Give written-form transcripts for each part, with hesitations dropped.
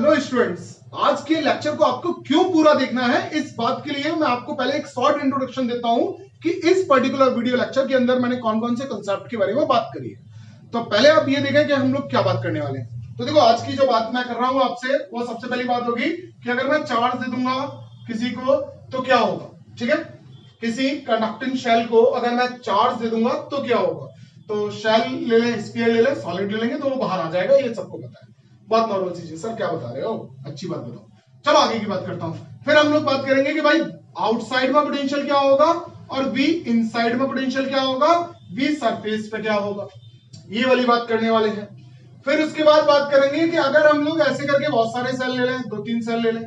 Hello students, आज के lecture को आपको क्यों पूरा देखना है, इस बात के लिए मैं आपको पहले एक शॉर्ट इंट्रोडक्शन देता हूं कि इस पर्टिकुलर वीडियो लेक्चर के अंदर मैंने कौन कौन से कंसेप्ट के बारे में बात करी है। तो पहले आप ये देखें कि हम लोग क्या बात करने वाले हैं। तो देखो, आज की जो बात मैं कर रहा हूं आपसे, वो सबसे पहली बात होगी कि अगर मैं चार्ज दे दूंगा किसी को तो क्या होगा। ठीक है, किसी कंडक्टिंग शेल को अगर मैं चार्ज दे दूंगा तो क्या होगा। तो शेल ले लें, स्फीयर ले लें, सॉलिड ले लेंगे तो वो बाहर आ जाएगा, ये सबको पता है। बहुत नॉर्मल चीज है। सर क्या बता रहे हो, अच्छी बात बताओ। चलो आगे की बात करता हूं। फिर हम लोग बात करेंगे कि भाई आउटसाइड में पोटेंशियल क्या होगा और वी इनसाइड में पोटेंशियल क्या होगा, वी सरफेस पे क्या होगा, ये वाली बात करने वाले हैं। फिर उसके बाद बात करेंगे कि अगर हम लोग ऐसे करके बहुत सारे सेल ले लें, 2-3 सेल ले लें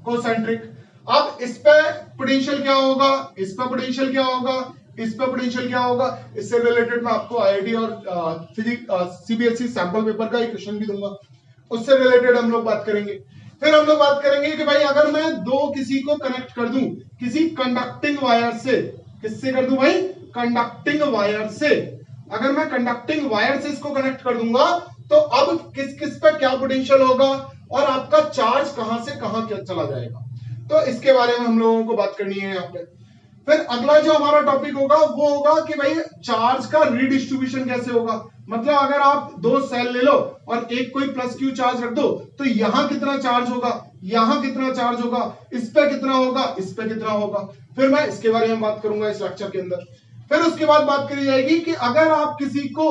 कोसेंट्रिक, अब इस पे पोटेंशियल क्या होगा, इस पे पोटेंशियल क्या होगा, इस पे पोटेंशियल क्या होगा। इससे रिलेटेड मैं आपको आईआईटी और फिजिक्स सीबीएसई सैंपल पेपर का एक क्वेश्चन भी दूंगा, उससे रिलेटेड हम लोग बात करेंगे। फिर हम लोग बात करेंगे कि भाई अगर मैं किसी को कनेक्ट कर दूं किसी कंडक्टिंग वायर से, किससे कर दूं भाई, कंडक्टिंग वायर से। अगर मैं कंडक्टिंग वायर से इसको कनेक्ट कर दूंगा तो अब किस किस पे क्या पोटेंशियल होगा और आपका चार्ज कहां से कहां चला जाएगा, तो इसके बारे में हम लोगों को बात करनी है यहाँ पे। फिर अगला जो हमारा टॉपिक होगा वो होगा कि भाई चार्ज का रीडिस्ट्रीब्यूशन कैसे होगा। मतलब अगर आप 2 सेल ले लो और एक कोई प्लस क्यू चार्ज रख दो तो यहां कितना चार्ज होगा, यहां कितना चार्ज होगा, इस पे कितना होगा, इस पे कितना होगा। फिर मैं इसके बारे में बात करूंगा इस लेक्चर के अंदर। फिर उसके बाद बात करी जाएगी कि अगर आप किसी को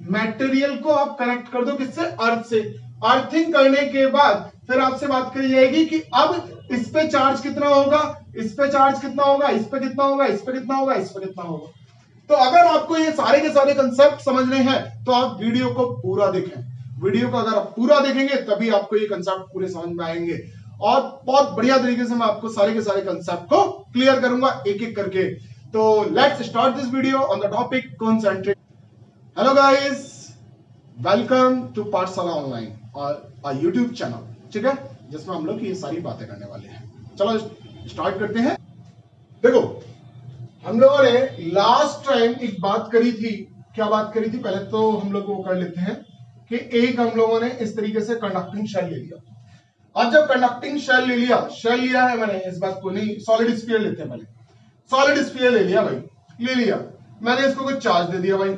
मटेरियल को आप कनेक्ट कर दो किससे, अर्थ से, अर्थिंग करने के बाद फिर आपसे बात करी जाएगी कि अब इस पे चार्ज कितना होगा, इस पे चार्ज कितना होगा, इस पे कितना होगा, इस पे कितना होगा, इस पे कितना होगा। तो अगर आपको ये सारे के सारे कंसेप्ट समझने हैं तो आप वीडियो को पूरा देखें। वीडियो को अगर आप पूरा देखेंगे तभी आपको ये कंसेप्ट पूरे समझ में आएंगे और बहुत बढ़िया तरीके से मैं आपको सारे के सारे कंसेप्ट को क्लियर करूंगा एक एक करके। तो let's start this video on the topic concentrate. Hello guys, welcome to Pathshala online और यूट्यूब चैनल, ठीक है, जिसमें हम लोग ये सारी बातें करने वाले हैं। चलो स्टार्ट करते हैं। देखो, हम लोगों ने लास्ट टाइम एक बात करी थी। क्या बात करी थी, पहले तो हम लोग वो कर लेते हैं कि एक हम लोगों ने इस तरीके से कंडक्टिंग शेल ले लिया। अब जब कंडक्टिंग शेल ले लिया है मैंने, इस बात को नहीं, सॉलिड स्फीयर लेते हैं पहले। सॉलिड स्फीयर ले लिया भाई, ले लिया मैंने, इसको कुछ चार्ज दे दिया भाई।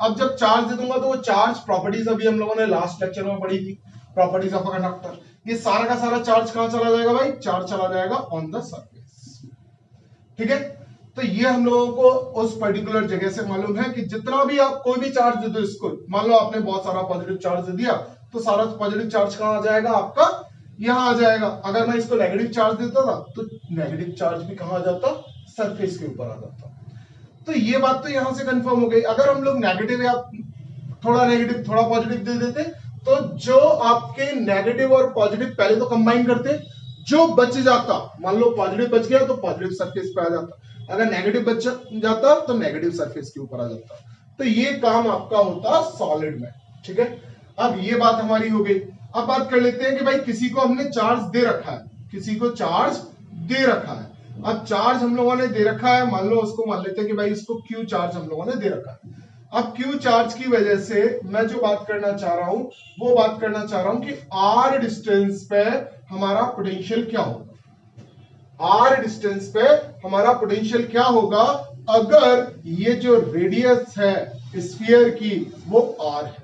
अब जब चार्ज दे दूंगा तो वो चार्ज प्रॉपर्टीज अभी हम लोगों ने लास्ट लेक्चर में पढ़ी थी, प्रॉपर्टीज ऑफ अ कंडक्टर। ये सारा का सारा चार्ज कहां चला जाएगा भाई, चार्ज चला जाएगा ऑन द सरफेस। ठीक है, तो ये हम लोगों को उस पर्टिकुलर जगह से मालूम है कि जितना भी आप कोई भी चार्ज दे दो इसको, मान लो आपने बहुत सारा पॉजिटिव चार्ज दे दिया तो सारा पॉजिटिव चार्ज कहां आ जाएगा, आपका यहां आ जाएगा। अगर मैं इसको नेगेटिव चार्ज देता था तो नेगेटिव चार्ज भी कहां आ जाता, सरफेस के ऊपर आ जाता। तो ये बात तो यहां से कंफर्म हो गई। अगर हम लोग नेगेटिव या थोड़ा नेगेटिव थोड़ा पॉजिटिव दे देते तो जो आपके नेगेटिव और पॉजिटिव पहले तो कंबाइन करते, जो बच जाता, मान लो पॉजिटिव बच गया तो पॉजिटिव सरफेस पे आ जाता, अगर नेगेटिव बच जाता तो नेगेटिव सरफेस के ऊपर आ जाता। तो ये काम आपका होता सॉलिड में। ठीक है, अब ये बात हमारी हो गई। अब बात कर लेते हैं कि भाई किसी को हमने चार्ज दे रखा है, किसी को चार्ज दे रखा है। अब चार्ज हम लोगों ने दे रखा है, मान लो उसको मान लेते हैं कि भाई इसको क्यू चार्ज हम लोगों ने दे रखा है। अब क्यू चार्ज की वजह से मैं जो बात करना चाह रहा हूं वो बात करना चाह रहा हूं कि आर डिस्टेंस पे हमारा पोटेंशियल क्या होगा। आर डिस्टेंस पे हमारा पोटेंशियल क्या होगा अगर ये जो रेडियस है स्फीयर की वो आर है।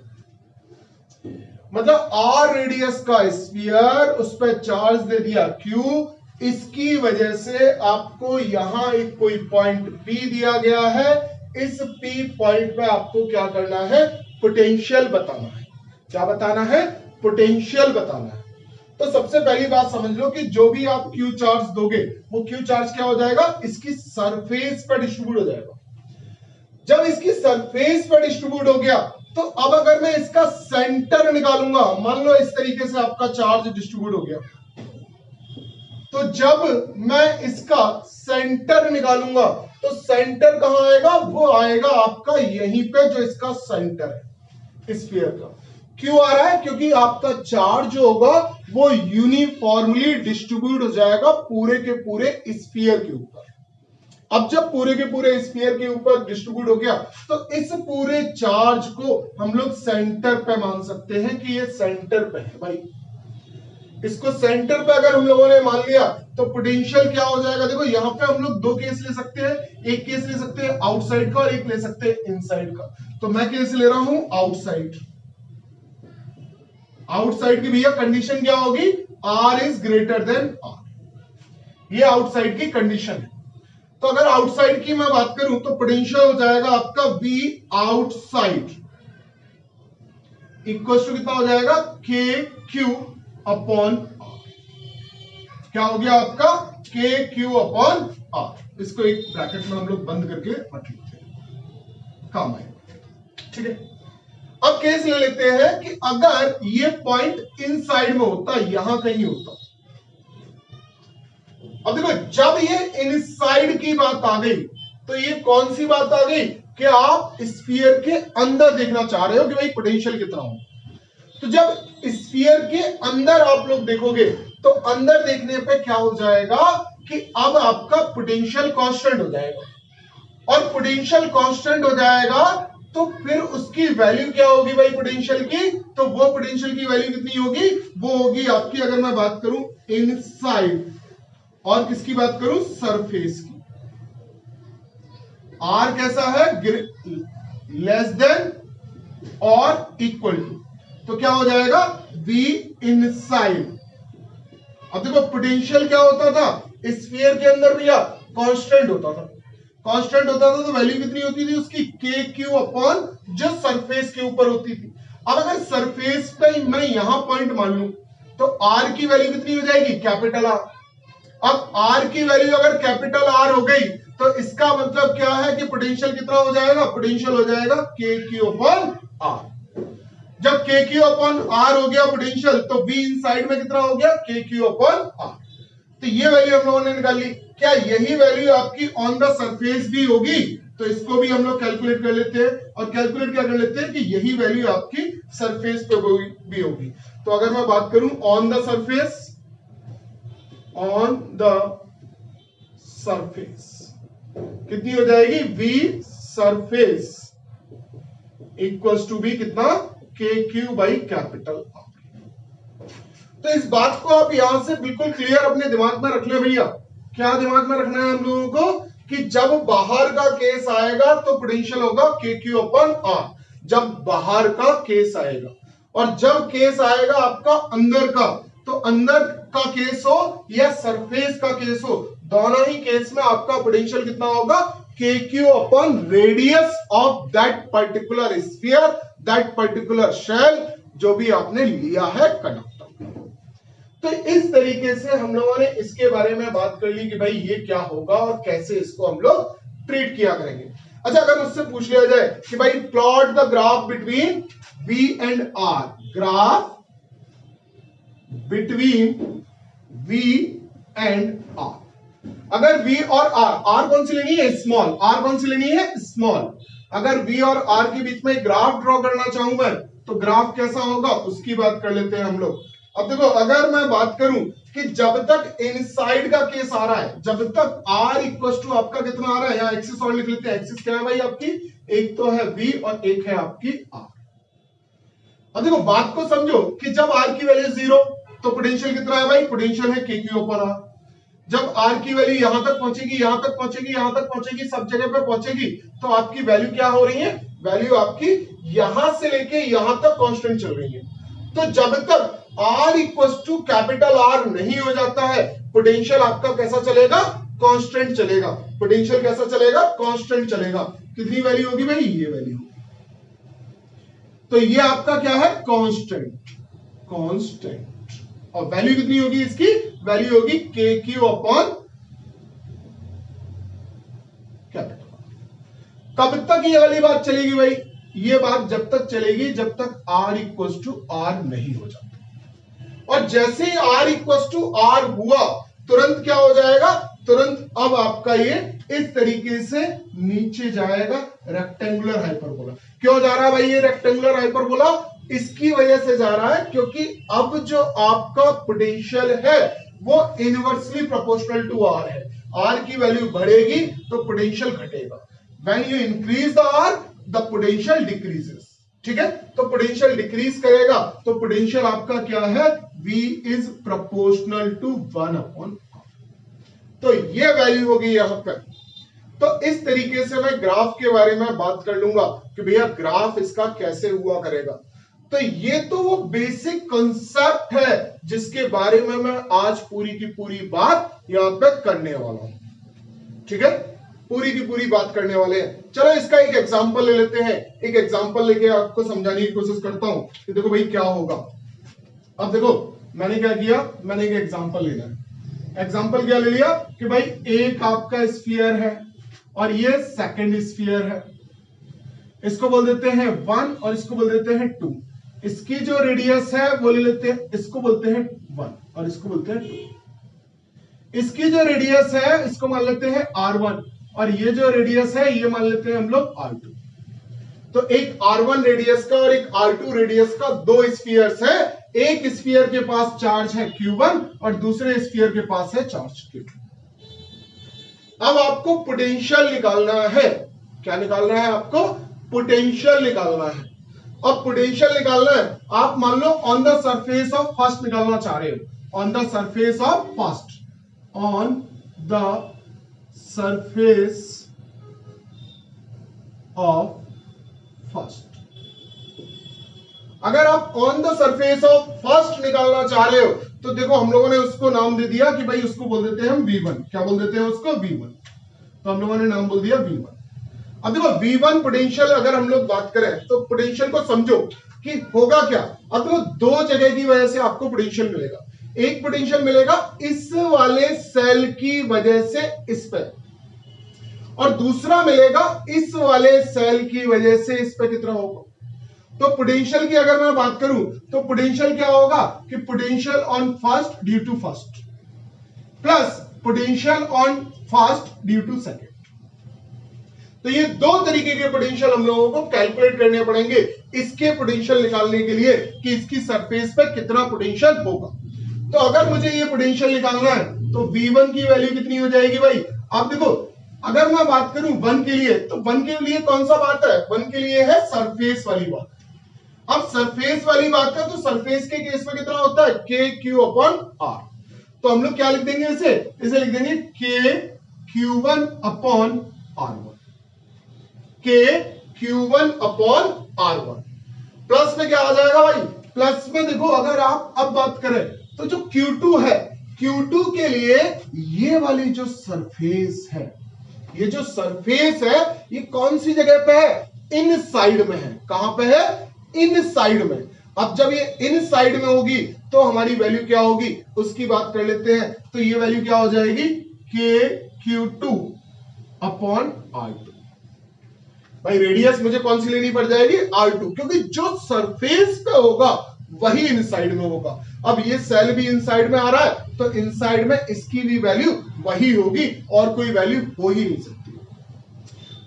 मतलब आर रेडियस का स्फीयर, उस पर चार्ज दे दिया क्यू, इसकी वजह से आपको यहां एक कोई पॉइंट पी दिया गया है। इस पी पॉइंट पे आपको क्या करना है, पोटेंशियल बताना है। क्या बताना है, पोटेंशियल बताना है। तो सबसे पहली बात समझ लो कि जो भी आप क्यू चार्ज दोगे वो क्यू चार्ज क्या हो जाएगा, इसकी सरफेस पर डिस्ट्रीब्यूट हो जाएगा। जब इसकी सरफेस पर डिस्ट्रीब्यूट हो गया तो अब अगर मैं इसका सेंटर निकालूंगा, मान लो इस तरीके से आपका चार्ज डिस्ट्रीब्यूट हो गया, तो जब मैं इसका सेंटर निकालूंगा तो सेंटर कहां आएगा, वो आएगा आपका यहीं पे, जो इसका सेंटर है स्फीयर का। क्यों आ रहा है, क्योंकि आपका चार्ज जो होगा वो यूनिफॉर्मली डिस्ट्रीब्यूट हो जाएगा पूरे के पूरे स्फीयर के ऊपर। अब जब पूरे के पूरे स्फीयर के ऊपर डिस्ट्रीब्यूट हो गया तो इस पूरे चार्ज को हम लोग सेंटर पे मान सकते हैं कि ये सेंटर पे है भाई। इसको सेंटर पे अगर हम लोगों ने मान लिया तो पोटेंशियल क्या हो जाएगा, देखो यहां पे हम लोग दो केस ले सकते हैं, एक केस ले सकते हैं आउटसाइड का और एक ले सकते हैं इनसाइड का। तो मैं केस ले रहा हूं आउटसाइड। आउटसाइड की भैया कंडीशन क्या होगी, R is greater than R, ये आउटसाइड की कंडीशन है। तो अगर आउटसाइड की मैं बात करूं तो पोटेंशियल हो जाएगा आपका V आउटसाइड इक्वल टू कितना हो जाएगा, के क्यू अपॉन आर। क्या हो गया आपका, के क्यू अपॉन आर। इसको एक ब्रैकेट में हम लोग बंद करके रख लेते हैं, काम आएगा, ठीक है। अब केस ले लेते हैं कि अगर ये पॉइंट इनसाइड में होता, यहां कहीं होता। अब देखो जब ये इनसाइड की बात आ गई तो ये कौन सी बात आ गई कि आप स्फीयर के अंदर देखना चाह रहे हो कि भाई पोटेंशियल कितना हो। तो जब स्फीयर के अंदर आप लोग देखोगे तो अंदर देखने पे क्या हो जाएगा कि अब आपका पोटेंशियल कांस्टेंट हो जाएगा, और पोटेंशियल कांस्टेंट हो जाएगा तो फिर उसकी वैल्यू क्या होगी भाई पोटेंशियल की, तो वो पोटेंशियल की वैल्यू कितनी होगी, वो होगी आपकी, अगर मैं बात करूं इनसाइड और किसकी बात करूं, सरफेस की। आर कैसा है, लेस देन और इक्वल टू, तो क्या हो जाएगा V इनसाइड। अब देखो पोटेंशियल क्या होता था स्फीयर के अंदर भैया, कांस्टेंट होता था। कांस्टेंट होता था तो वैल्यू कितनी होती थी उसकी, के क्यू अपॉन जो सरफेस के ऊपर होती थी। अब अगर सरफेस पे मैं यहां पॉइंट मान लूं तो आर की वैल्यू कितनी हो जाएगी, कैपिटल आर। अब आर की वैल्यू अगर कैपिटल आर हो गई तो इसका मतलब क्या है कि पोटेंशियल कितना हो जाएगा, पोटेंशियल हो जाएगा के क्यू अपॉन आर। जब के क्यू अपॉन आर हो गया पोटेंशियल तो V इनसाइड में कितना हो गया, के क्यू अपॉन आर। तो ये वैल्यू हम लोगों ने निकाल ली। क्या यही वैल्यू आपकी ऑन द सरफेस भी होगी, तो इसको भी हम लोग कैलकुलेट कर लेते हैं, और कैलकुलेट क्या कर लेते हैं कि यही वैल्यू आपकी सरफेस पे भी होगी। तो अगर मैं बात करूं on the surface, on the surface कितनी हो जाएगी, V surface equals to B कितना, K Q by capital R. तो इस बात को आप यहां से बिल्कुल क्लियर अपने दिमाग में रख ले भैया। क्या दिमाग में रखना है हम लोगों को कि जब बाहर का केस आएगा तो पोटेंशियल होगा के क्यू अपॉन आर, जब बाहर का केस आएगा। और जब केस आएगा आपका अंदर का, तो अंदर का केस हो या सरफेस का केस हो, दोनों ही केस में आपका पोटेंशियल कितना होगा, K Q upon radius of that particular sphere, that particular shell, जो भी आपने लिया है कंडक्टर। तो इस तरीके से हम लोगों ने इसके बारे में बात कर ली कि भाई ये क्या होगा और कैसे इसको हम लोग ट्रीट किया करेंगे। अच्छा, अगर मुझसे पूछ लिया जाए कि भाई plot the graph between V and R, graph between V and R, अगर V और R कौन सी लेनी है, स्मॉल, R कौन सी लेनी है, स्मॉल। अगर V और R के बीच में ग्राफ ड्रॉ करना चाहूं मैं, तो ग्राफ कैसा होगा उसकी बात कर लेते हैं हम लोग। अब देखो अगर मैं बात करूं कि जब तक इनसाइड का केस आ रहा है, जब तक R इक्वल टू आपका कितना आ रहा है, यहां एक्सिस और लिख लेते हैं। एक्सिस क्या है भाई आपकी, एक तो है V और एक है आपकी R। अब देखो बात को समझो कि जब R की वैल्यू 0 तो पोटेंशियल कितना है भाई, पोटेंशियल है के क्यू अपॉन आर। जब R की वैल्यू यहां तक पहुंचेगी, यहां तक पहुंचेगी, यहां तक पहुंचेगी, सब जगह पे पहुंचेगी, तो आपकी वैल्यू क्या हो रही है, वैल्यू आपकी यहां से लेके यहां तक कांस्टेंट चल रही है। तो जब तक R equal to capital R नहीं हो जाता है, पोटेंशियल आपका कैसा चलेगा, कांस्टेंट चलेगा। पोटेंशियल कैसा चलेगा, कांस्टेंट चलेगा। कितनी वैल्यू होगी भाई, ये वैल्यू। तो ये आपका क्या है, कांस्टेंट, कांस्टेंट। और वैल्यू कितनी होगी इसकी, वैल्यू होगी के क्यू अपॉन कैपिटल। कब तक ये वाली बात चलेगी भाई, ये बात जब तक चलेगी जब तक R इक्वल टू R नहीं हो जाता। और जैसे ही R इक्वल टू R हुआ तुरंत क्या हो जाएगा, तुरंत अब आपका ये इस तरीके से नीचे जाएगा, रेक्टेंगुलर हाइपरबोला। क्यों जा रहा है भाई ये रेक्टेंगुलर हाइपरबोला, इसकी वजह से जा रहा है क्योंकि अब जो आपका पोटेंशियल है वो इनवर्सली प्रोपोर्शनल टू R है। R की वैल्यू बढ़ेगी तो पोटेंशियल घटेगा। When you increase the R, the potential decreases। ठीक है, तो पोटेंशियल डिक्रीज करेगा तो पोटेंशियल आपका क्या है, V is proportional to 1/r। तो ये वैल्यू होगी यहां पर। तो इस तरीके से मैं ग्राफ के बारे में बात कर लूंगा कि भैया ग्राफ इसका कैसे हुआ करेगा। तो ये तो वो बेसिक कंसेप्ट है जिसके बारे में मैं आज पूरी की पूरी बात यहां पे करने वाला हूं। ठीक है, पूरी की पूरी बात करने वाले हैं। चलो इसका एक एग्जांपल ले लेते हैं। एक एग्जांपल लेके आपको समझाने की कोशिश करता हूं कि देखो भाई क्या होगा। अब देखो मैंने क्या किया, मैंने एक एग्जांपल लेना है। एग्जांपल क्या ले लिया कि भाई एक आपका स्फीयर है और ये सेकंड स्फीयर है। इसको बोल देते हैं 1 और इसको बोल देते हैं 2। इसकी जो रेडियस है वो ले लेते हैं, इसको बोलते हैं 1 और इसको बोलते हैं 2। इसकी जो रेडियस है इसको मान लेते हैं R1 और ये जो रेडियस है ये मान लेते हैं हम लोग R2। तो एक R1 रेडियस का और एक R2 रेडियस का दो स्फीयर्स है। एक स्फीयर के पास चार्ज है Q1 और दूसरे स्फीयर के पास है चार्ज Q2। अब आपको पोटेंशियल निकालना है। क्या निकालना है आपको, पोटेंशियल निकालना है। अब पोटेंशियल निकालना है, आप मान लो on the surface of first निकालना चाह रहे हो। On the surface of first, on the surface of first. अगर आप on the surface of first निकालना चाह रहे हो तो देखो हम लोगों ने उसको नाम दे दिया कि भाई उसको बोल देते हैं हम V1। क्या बोल देते हैं उसको, V1। तो हम लोगों ने नाम बोल दिया V1। अब देखो V1 पोटेंशियल अगर हम लोग बात करें तो पोटेंशियल को समझो कि होगा क्या। अब देखो दो जगह की वजह से आपको पोटेंशियल मिलेगा। एक पोटेंशियल मिलेगा इस वाले सेल की वजह से इस पे, और दूसरा मिलेगा इस वाले सेल की वजह से इस पे। कितना होगा, तो पोटेंशियल की अगर मैं बात करूं तो पोटेंशियल क्या होगा कि potential on first due to first plus potential on first due to second. तो ये दो तरीके के पोटेंशियल हम लोगों को कैलकुलेट करने पड़ेंगे इसके पोटेंशियल निकालने के लिए कि इसकी सरफेस पे कितना पोटेंशियल होगा। तो अगर मुझे ये पोटेंशियल निकालना है तो V1 की वैल्यू कितनी हो जाएगी भाई। आप देखो अगर मैं बात करूं 1 के लिए तो 1 के लिए कौन सा बात है, 1 के लिए है सरफेस वाली बात। अब सरफेस वाली बात है तो सरफेस के केस में कितना होता है, KQ/R। तो हम लोग क्या लिख देंगे इसे लिख देंगे KQ1/R1। KQ1/R1 प्लस में क्या आ जाएगा भाई, प्लस में देखो अगर आप अब बात करें तो जो Q2 है, Q2 के लिए ये वाली जो सरफेस है, ये जो सरफेस है ये कौन सी जगह पे है, इन साइड में है। कहां पे है, इन साइड में। अब जब ये इन साइड में होगी तो हमारी वैल्यू क्या होगी उसकी बात कर लेते हैं। तो ये वैल्यू क्या हो जाएगी, KQ2/R2। भाई रेडियस मुझे कौन सी लेनी पड़ जाएगी, R2, क्योंकि जो सरफेस पे होगा वही इनसाइड में होगा। अब ये सेल भी इनसाइड में आ रहा है तो इनसाइड में इसकी भी वैल्यू वही होगी और कोई वैल्यू हो ही नहीं सकती।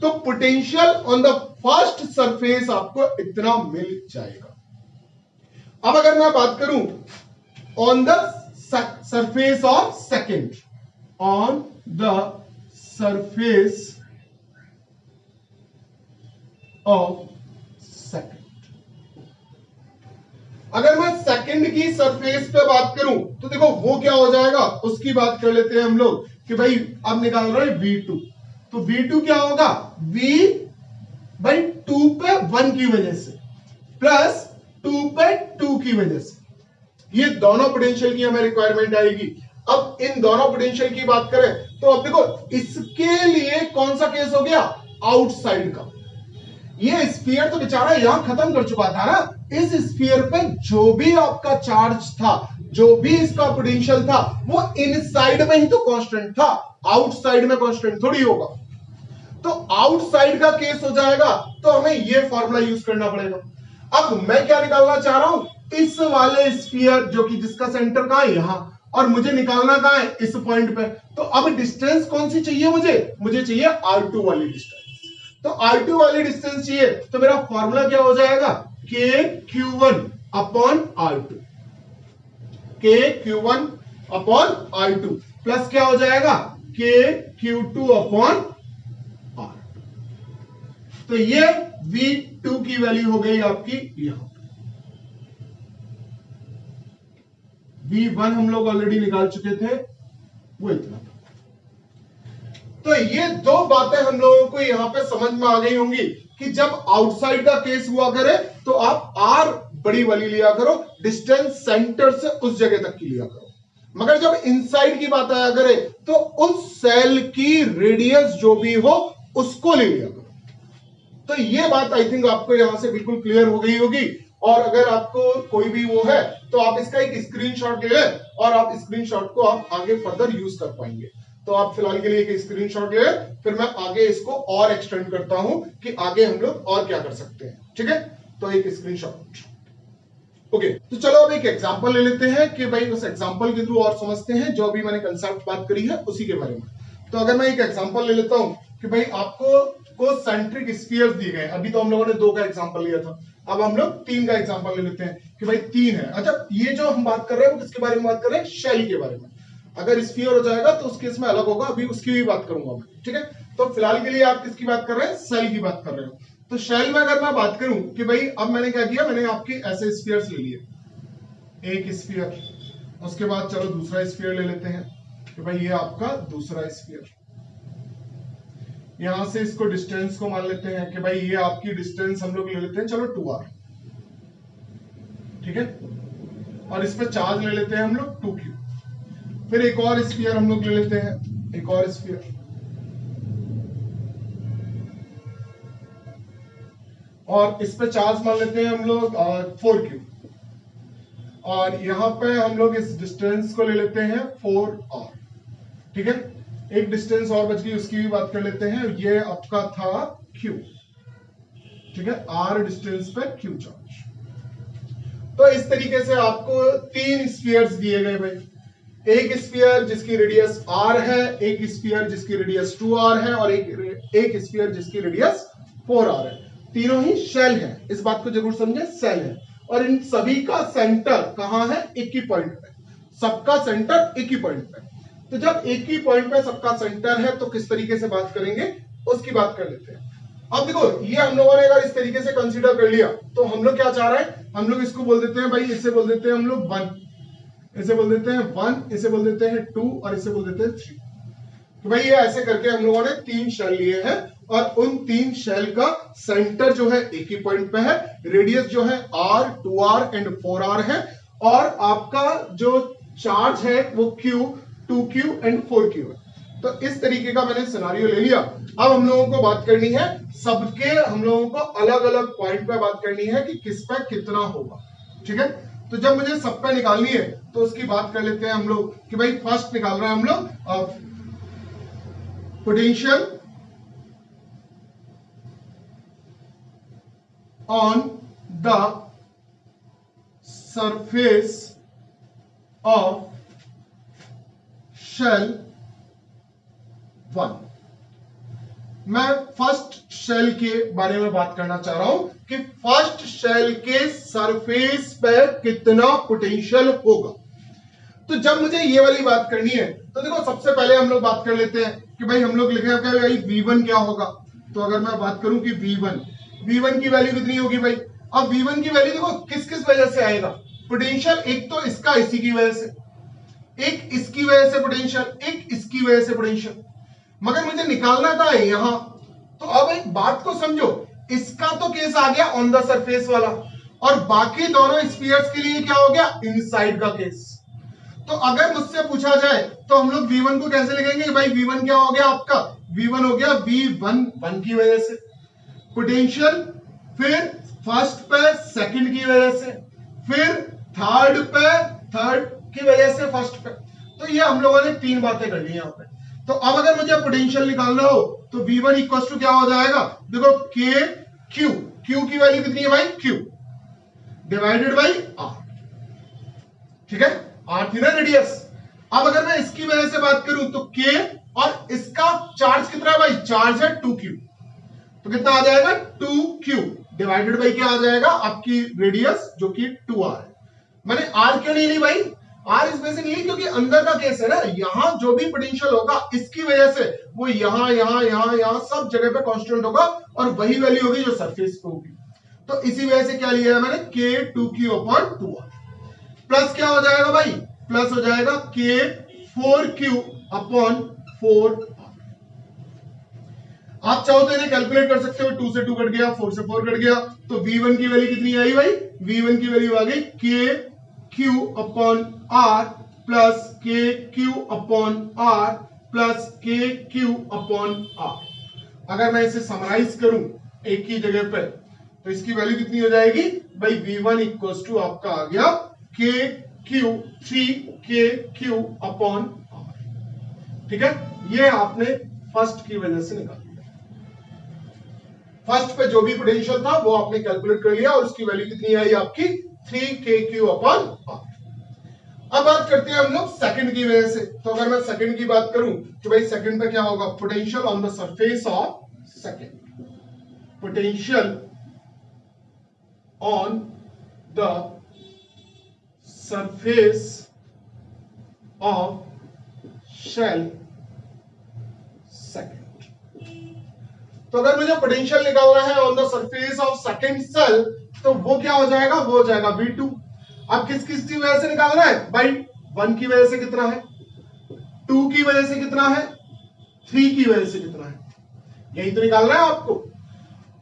तो potential on the first surface आपको इतना मिल जाएगा। अब अगर मैं बात करूं on the surface of second, on the surface of second, अगर मैं सेकंड की सरफेस पे बात करूं तो देखो वो क्या हो जाएगा उसकी बात कर लेते हैं हम लोग कि भाई अब निकाल रहे हैं V2। तो V2 क्या होगा, V/2 पे 1 की वजह से प्लस 2 पे 2 की वजह से। ये दोनों पोटेंशियल की हमें रिक्वायरमेंट आएगी। अब इन दोनों पोटेंशियल की बात करें तो अब देखो इसके लिए कौन सा केस हो गया, आउटसाइड का। ये स्फीयर तो बेचारा यहां खत्म कर चुका था ना। इस स्फीयर पे जो भी आपका चार्ज था, जो भी इसका पोटेंशियल था, वो इनसाइड में ही तो कांस्टेंट था, आउटसाइड में कांस्टेंट थोड़ी होगा। तो आउटसाइड का केस हो जाएगा तो हमें ये फॉर्मूला यूज करना पड़ेगा। अब मैं क्या निकालना चाह रहा हूं, इस वाले स्फीयर जो कि जिसका सेंटर कहां है, यहां, और मुझे निकालना कहां है, इस पॉइंट पे। तो अब डिस्टेंस कौन सी चाहिए मुझे चाहिए R2 वाली डिस्टेंस। तो R2 वाली डिस्टेंस चाहिए तो मेरा फॉर्मूला क्या हो जाएगा, KQ1/R2। KQ1/R2 प्लस क्या हो जाएगा, KQ2/R2। तो ये V2 की वैल्यू हो गई आपकी यहां पे। V1 हम लोग ऑलरेडी निकाल चुके थे, वो इतना था। तो ये दो बातें हम लोगों को यहां पे समझ में आ गई होंगी कि जब आउटसाइड का केस हुआ करे तो आप R बड़ी वाली लिया करो, डिस्टेंस सेंटर से उस जगह तक की लिया करो। मगर जब इनसाइड की बात आया करे तो उस सेल की रेडियस जो भी हो उसको ले लिया करो। तो ये बात आई थिंक आपको यहां से बिल्कुल क्लियर हो गई होगी। और अगर आपको कोई भी वो है तो आप इसका एक स्क्रीनशॉट ले लें और आप स्क्रीनशॉट को आप आगे फर्दर यूज कर पाएंगे। तो आप फिलहाल के लिए एक स्क्रीनशॉट ले लें, फिर मैं आगे इसको और एक्सटेंड करता हूं कि आगे हम लोग और क्या कर सकते हैं। ठीक है, तो एक स्क्रीनशॉट। ओके, तो चलो अब एक एग्जांपल ले लेते हैं कि भाई उस एग्जांपल के थ्रू और समझते हैं जो अभी मैंने कंसेप्ट बात करी है उसी के बारे में। तो अगर मैं एक एग्जांपल ले लेता हूं कि भाई आपको सेंट्रिक स्फीयर्स दिए गए। अभी तो हम लोगों ने 2 का एग्जांपल लिया था, अब हम लोग 3 का एग्जांपल ले लेते हैं कि भाई 3 है। अच्छा, ये जो हम बात कर रहे हैं वो किसके बारे में बात कर रहे हैं? शेल के बारे में। अगर स्फीयर हो जाएगा तो उस केस में अलग होगा, अभी उसकी भी बात करूंगा मैं। ठीक है, तो फिलहाल के लिए आप किसकी बात कर रहे हैं? सेल की बात कर रहे हो। तो शेल में अगर मैं बात करूं कि भाई अब मैंने क्या किया, मैंने आपके ऐसे स्फीयर्स ले लिए, एक स्फीयर, उसके बाद चलो दूसरा स्फीयर ले लेते हैं कि भाई ये आपका दूसरा स्फीयर। यहां से इसको डिस्टेंस को मान लेते हैं कि भाई ये आपकी डिस्टेंस हम लोग ले लेते हैं चलो 2r। ठीक है, और इस पे चार्ज ले लेते हैं हम लोग 2q। फिर एक और स्फीयर हम लोग ले लेते हैं, एक और स्फीयर, और इस पे चार्ज मान लेते हैं हम लोग 4q। और यहां पे हम लोग इस डिस्टेंस को ले लेते हैं 4r। ठीक है, एक डिस्टेंस और बच गई, उसकी भी बात कर लेते हैं। ये आपका था q। ठीक है, r डिस्टेंस पे q चार्ज। तो इस तरीके से आपको 3 स्फीयर्स दिए गए भाई। एक स्फीयर जिसकी रेडियस r है, एक स्फीयर जिसकी रेडियस 2r है, और एक स्फीयर जिसकी रेडियस 4r है। तीनों ही शेल है, इस बात को जरूर समझे, शेल है। और इन सभी का सेंटर कहां है? एक ही पॉइंट पे। सबका सेंटर एक ही पॉइंट पे। तो जब एक ही पॉइंट पे सबका सेंटर है तो किस तरीके से बात करेंगे उसकी बात कर लेते हैं। अब देखो, ये हम लोगों ने अगर इस तरीके से कंसीडर कर लिया तो हम लोग क्या चाह रहे हैं? हम लोग इसको बोल देते हैं भाई, इसे बोल देते हैं हम लोग 1, इसे बोल देते हैं 1, इसे बोल देते हैं 2 और इसे बोल देते हैं 3। तो भाई ये ऐसे करके हम लोगों ने 3 शेल लिए हैं और उन 3 शेल का सेंटर जो है एक ही पॉइंट पे है। रेडियस जो है r, 2r एंड 4r है, और आपका जो चार्ज है वो q, 2q एंड 4q है। तो इस तरीके का मैंने सिनारियो ले लिया। अब हम लोगों को बात करनी है सबके, हम लोगों को अलग अलग पॉइंट पे बात करनी है कि किस पे कितना होगा। ठीक है, तो जब मुझे सब पे निकालनी है तो उसकी बात कर लेते हैं हम लोग कि भाई फर्स्ट निकाल रहे हैं हम लोग potential on the surface of shell 1। मैं फर्स्ट शेल के बारे में बात करना चाह रहा हूं कि फर्स्ट शेल के सरफेस पर कितना पोटेंशियल होगा। तो जब मुझे ये वाली बात करनी है तो देखो, सबसे पहले हम लोग बात कर लेते हैं कि भाई हम लोग लिखे क्या भाई V1 क्या होगा। तो अगर मैं बात करूं कि V1 की वैल्यू कितनी होगी भाई? अब V1 की वैल्यू देखो किस किस वजह से आएगा पोटेंशियल। एक तो इसका इसी की वजह से, एक इसकी वजह से पोटेंशियल, एक इसकी वजह से पोटेंशियल। मगर मुझे निकालना था यहां। तो अब एक बात को समझो, इसका तो केस आ गया ऑन द सरफेस वाला, और बाकी दोनों स्फीयर्स के लिए क्या हो गया? इनसाइड का केस। तो अगर मुझसे पूछा जाए तो हम लोग V1 को कैसे लिखेंगे? भाई V1 क्या हो गया आपका? V1 हो गया V1 1 की वजह से पोटेंशियल, फिर फर्स्ट पे सेकंड की वजह से, फिर थर्ड पे थर्ड की वजह से फर्स्ट पे। तो ये हम लोगों ने 3 बातें कर ली यहां पे। तो अब अगर मुझे पोटेंशियल निकालना हो तो V1 इक्वल टू क्या हो जाएगा? देखो K Q, Q की वैल्यू कितनी है भाई? Q divided by R। ठीक है, R थी ना रेडियस। अब अगर मैं इसकी वजह से बात करूं तो K, और इसका चार्ज कितना है भाई? चार्ज है 2Q। तो कितना आ जाएगा? 2Q डिवाइडेड बाई क्या आ जाएगा? आपकी रेडियस जो कि 2R है। मैंने R क्यों नहीं ली भाई? आर इस वजह से नहीं क्योंकि अंदर का केस है ना, यहां जो भी पोटेंशियल होगा इसकी वजह से वो यहां यहां यहां यहां सब जगह पे कांस्टेंट होगा और वही वैल्यू होगी जो सरफेस पे होगी। तो इसी वजह से क्या लिया है मैंने K2Q/2R प्लस क्या हो जाएगा भाई, प्लस हो जाएगा K4Q/4R। आप चाहो तो इन्हें कैलकुलेट कर सकते हो, 2 से 2 कट गया, 4 से 4 कट गया, तो V1 की वैल्यू कितनी आई भाई, V1 की वैल्यू आ गई KQ/R plus KQ/R plus KQ/R। अगर मैं इसे समराइज करूं एक ही जगह पे तो इसकी वैल्यू कितनी हो जाएगी भाई, V1 इक्वल्स टू आपका आ गया KQ3KQ/R। ठीक है, ये आपने फर्स्ट की वजह से निकाल लिया, फर्स्ट पे जो भी पोटेंशियल था वो आपने कैलकुलेट कर लिया और उसकी वैल्यू कितनी आई आपकी 3KQ/R। अब बात करते हैं हम लोग सेकंड की वजह से। तो अगर मैं सेकंड की बात करूं तो भाई सेकंड पे क्या होगा, potential on the surface of second, potential on the surface of shell second. तो अगर मुझे पोटेंशियल निकालना है on the surface of second shell तो वो क्या हो जाएगा, वो हो जाएगा V2। अब किस किस की वजह से निकालना है भाई, 1 की वजह से कितना है, 2 की वजह से कितना है, 3 की वजह से कितना है, यही तो निकालना है आपको।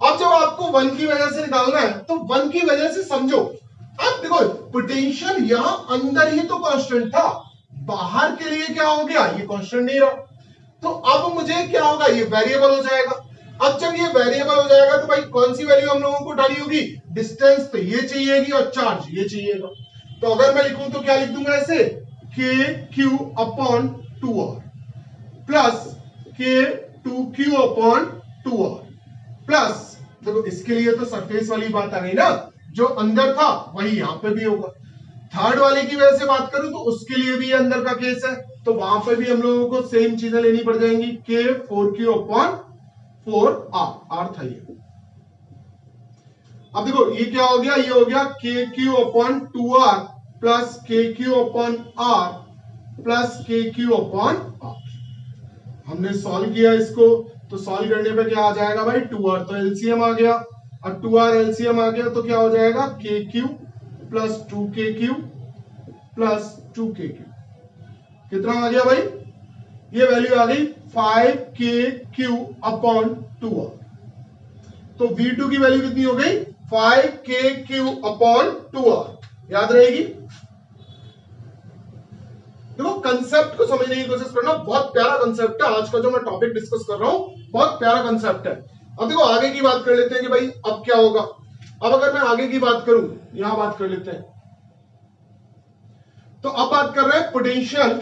अब जब आपको 1 की वजह से निकालना है तो 1 की वजह से समझो, अब देखो पोटेंशियल यहां अंदर ही तो कांस्टेंट था, बाहर के लिए क्या हो गया, ये कांस्टेंट नहीं रहा, तो अब मुझे क्या होगा, ये वेरिएबल हो जाएगा। अब जब ये वेरिएबल हो जाएगा तो भाई कौन सी वैल्यू हम लोगों को उठानी होगी, डिस्टेंस तो ये चाहिएगी और चार्ज ये चाहिएगा। तो अगर मैं लिखूं तो क्या लिख दूंगा ऐसे, KQ/2R प्लस K2Q/2R प्लस, देखो इसके लिए तो सरफेस वाली बात आ गई ना, जो अंदर था वही यहां पे भी होगा। थर्ड वाले की वजह से बात करूं तो उसके लिए भी अंदर का केस है, तो वहां पे भी हम लोगों को सेम चीजें लेनी पड़ जाएंगी, K4Q/4R था ये। अब देखो ये क्या हो गया, ये हो गया KQ/2R plus KQ/R plus KQ/R। हमने सॉल्व किया इसको, तो सॉल्व करने पे क्या आ जाएगा भाई, 2R तो एलसीएम आ गया, और 2R एलसीएम आ गया तो क्या हो जाएगा, KQ plus 2KQ plus 2KQ, कितना आ गया भाई, ये वैल्यू आ गई 5KQ/2R। तो V2 की वैल्यू कितनी हो गई, 5KQ/2R, याद रहेगी। देखो कंसेप्ट को समझने की कोशिश करना, बहुत प्यारा कंसेप्ट है, आज का जो मैं टॉपिक डिस्कस कर रहा हूं बहुत प्यारा कंसेप्ट है। अब देखो आगे की बात कर लेते हैं कि भाई अब क्या होगा। अब अगर मैं आगे की बात करूं, यहां बात कर लेते हैं, तो अब बात कर रहे हैं पोटेंशियल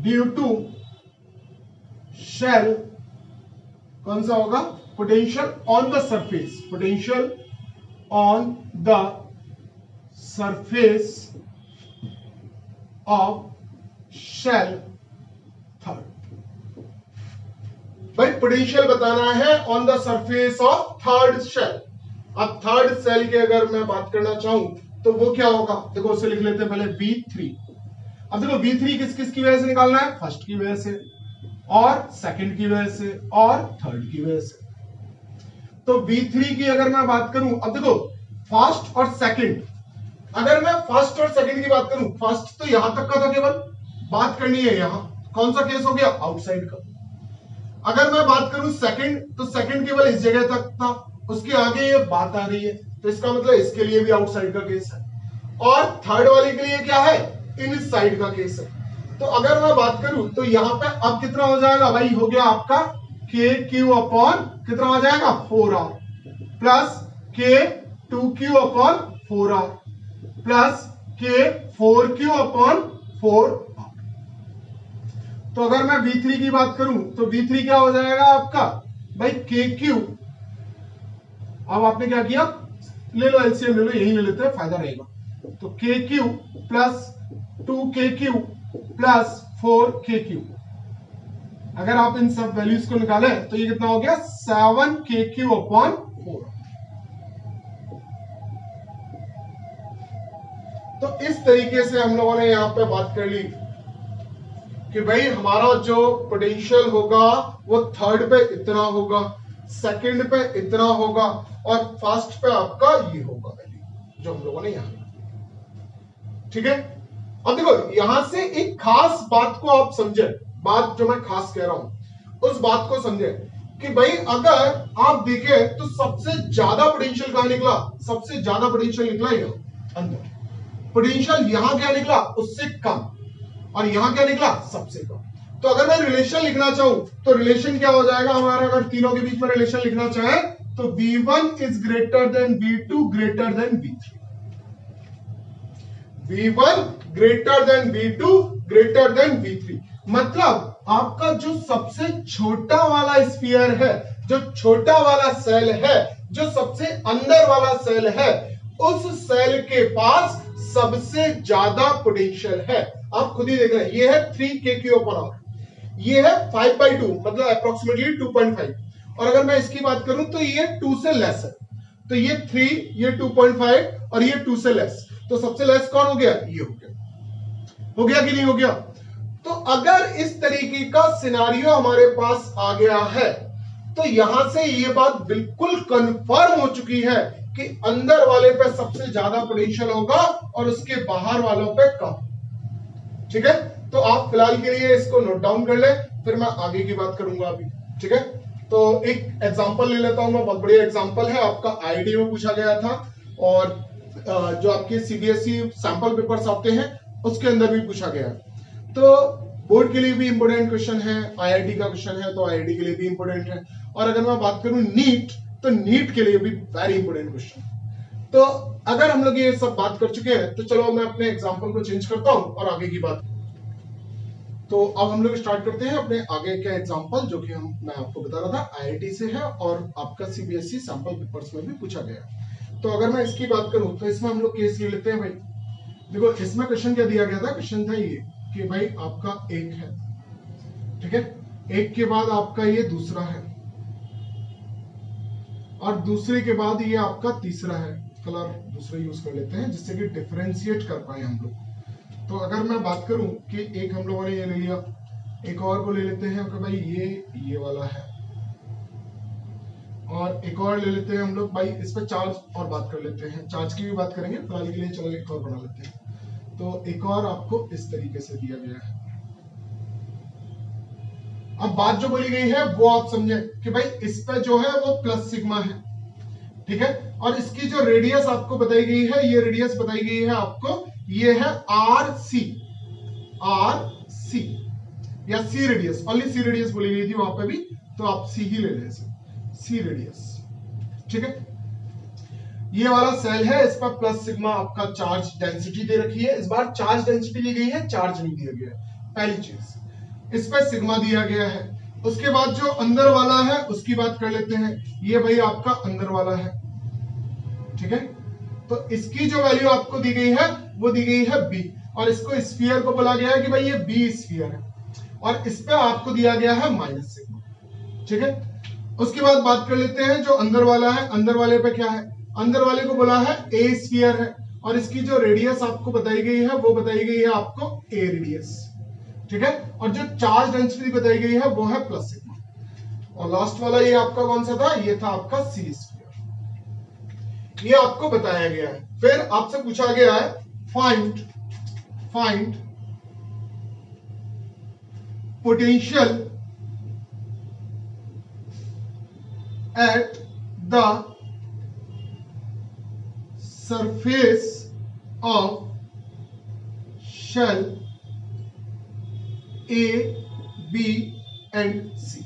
ड्यू टू शेल, कौन सा होगा, potential on the surface, potential on the surface of shell third. भाई पोटेंशियल बताना है on the surface of third shell. अब थर्ड सेल की अगर मैं बात करना चाहूं तो वो क्या होगा, देखो उसे लिख लेते हैं पहले V3। अब देखो V3 किस किस की वजह से निकालना है, फर्स्ट की वजह से और सेकंड की वजह से और थर्ड की वजह से। तो V3 की अगर मैं बात करूं, अब देखो फर्स्ट और सेकंड, अगर मैं फर्स्ट और सेकंड की बात करूं, फर्स्ट तो यहां तक का था, केवल बात करनी है यहां, कौन सा केस हो गया, आउटसाइड का। अगर मैं बात करूं सेकंड, तो सेकंड केवल इस जगह तक था, उसके आगे ये बात आ रही है, तो इसका मतलब इसके लिए भी आउटसाइड का केस है, और थर्ड वाले के लिए क्या है, इन साइड का केस है। तो अगर मैं बात करूं तो यहां पे अब कितना हो जाएगा भाई, हो गया आपका KQ/ कितना हो जाएगा 4R plus K2Q/4R plus K4Q/4R। तो अगर मैं V3 की बात करूं तो V3 क्या हो जाएगा आपका भाई KQ, अब आपने क्या किया, ले लो एलसीएम ले लो, यही ले लेते हैं, फायदा रहेगा। तो KQ plus 2KQ plus 4KQ, अगर आप इन सब वैल्यूज को निकालें तो ये कितना हो गया 7KQ/4। तो इस तरीके से हम लोगों ने यहां पे बात कर ली कि भाई हमारा जो पोटेंशियल होगा वो थर्ड पे इतना होगा, सेकंड पे इतना होगा और फर्स्ट पे आपका ये होगा वैल्यू जो हम लोगों ने यहां, ठीक है। अब देखो यहां से एक खास बात को आप समझे, बात जो मैं खास कह रहा हूं उस बात को समझे कि भाई अगर आप देखें तो सबसे ज्यादा पोटेंशियल कहां निकला, सबसे ज्यादा पोटेंशियल निकला यहां अंदर, पोटेंशियल यहां क्या निकला उससे कम, और यहां क्या निकला सबसे कम। तो अगर मैं रिलेशन लिखना चाहूं तो रिलेशन क्या हो जाएगा हमारा, अगर तीनों के बीच में रिलेशन लिखना चाहे तो V1 is greater then V2 greater than V3, V1 greater than V2 greater than V3। मतलब आपका जो सबसे छोटा वाला स्फीयर है, जो छोटा वाला सेल है, जो सबसे अंदर वाला सेल है, उस सेल के पास सबसे ज्यादा पोटेंशियल है। आप खुद ही देख रहे हैं, ये है 3kq/r, ये है 5/2 मतलब अप्रोक्सीमेटली 2.5, और अगर मैं इसकी बात करूं तो ये 2 से लेस है, तो ये 3, ये 2.5 और ये 2 से लेस, तो सबसे लेस कौन हो गया, ये हो गया कि नहीं हो गया। तो अगर इस तरीके का सिनारियो हमारे पास आ गया है तो यहां से ये बात बिल्कुल कंफर्म हो चुकी है कि अंदर वाले पे सबसे ज्यादा पोटेंशियल होगा और उसके बाहर वालों पे कम, ठीक है। तो आप फिलहाल के लिए इसको नोट डाउन कर ले, फिर मैं आगे की बात करूंगा अभी, ठीक है। तो एक एग्जांपल ले लेता हूं मैं, बहुत बढ़िया एग्जांपल है, आपका आईआईटी में पूछा गया था और जो आपके सीबीएसई सैंपल पेपर्स आते हैं उसके अंदर भी पूछा गया है। तो बोर्ड के लिए भी इंपोर्टेंट क्वेश्चन है, आईआईटी का क्वेश्चन है तो आईआईटी के लिए भी इंपोर्टेंट है, और अगर मैं बात करूं नीट तो नीट के लिए भी वेरी इंपोर्टेंट क्वेश्चन। तो अगर हम लोग ये सब बात कर चुके हैं तो चलो मैं अपने एग्जांपल को चेंज करता हूं और आगे की बात। तो अब हम लोग स्टार्ट करते हैं अपने आगे का एग्जांपल, जो कि मैं आपको बता रहा था आईआईटी से है और आपका सीबीएसई सैंपल पेपर्स में भी पूछा गया। तो अगर मैं इसकी बात करूं तो इसमें हम लोग केस ले लेते हैं भाई। देखो इसमें क्वेश्चन क्या दिया गया था, क्वेश्चन था ये कि भाई आपका एक है, ठीक है, एक के बाद आपका ये दूसरा है और दूसरे के बाद ये आपका तीसरा है। कलर दूसरा यूज कर लेते हैं जिससे कि डिफरेंशिएट कर पाए हम लोग। तो अगर मैं बात करूं कि एक हम लोगों ने ये ले लिया, एक और को ले लेते हैं कि भाई ये वाला है, और एक और ले लेते हैं हम लोग भाई, इस पर चार्ज और बात कर लेते हैं, चार्ज की भी बात करेंगे फिलहाल के लिए, चलो एक और बना लेते हैं। तो एक और आपको इस तरीके से दिया गया है। अब बात जो बोली गई है वो आप समझे कि भाई इस पे जो है वो प्लस सिग्मा है, ठीक है, और इसकी जो रेडियस आपको बताई गई है, ये रेडियस बताई गई है आपको, ये है आर सी या सी रेडियस, ओनली सी रेडियस बोली गई थी वहां पे भी, तो आप सी ही ले लें, सी रेडियस, ठीक है। ये वाला सेल है, इस पर प्लस सिग्मा आपका चार्ज डेंसिटी दे रखी है, इस बार चार्ज डेंसिटी ली गई है, चार्ज नहीं दिया गया है, पहली चीज इस पर सिग्मा दिया गया है। उसके बाद जो अंदर वाला है उसकी बात कर लेते हैं, ये भाई आपका अंदर वाला है, ठीक है। तो इसकी जो वैल्यू आपको दी गई है वो दी गई है बी, और इसको स्फीयर को बोला गया है कि भाई ये बी स्फीयर है, और इस पे आपको दिया गया है माइनस सिग्मा, ठीक है। उसके बाद बात कर लेते हैं जो अंदर वाला है, अंदर वाले पे क्या है, अंदर वाले को बोला है ए स्फीयर है, और इसकी जो रेडियस आपको बताई गई है वो बताई गई है आपको ए रेडियस, ठीक है, और जो चार्ज डेंसिटी बताई गई है वो है प्लस सिग्मा, और लास्ट वाला ये आपका कौन सा था, ये था आपका सी स्फीयर, ये आपको बताया गया है। फिर आपसे पूछा गया है find potential at the surface of shell A B and C,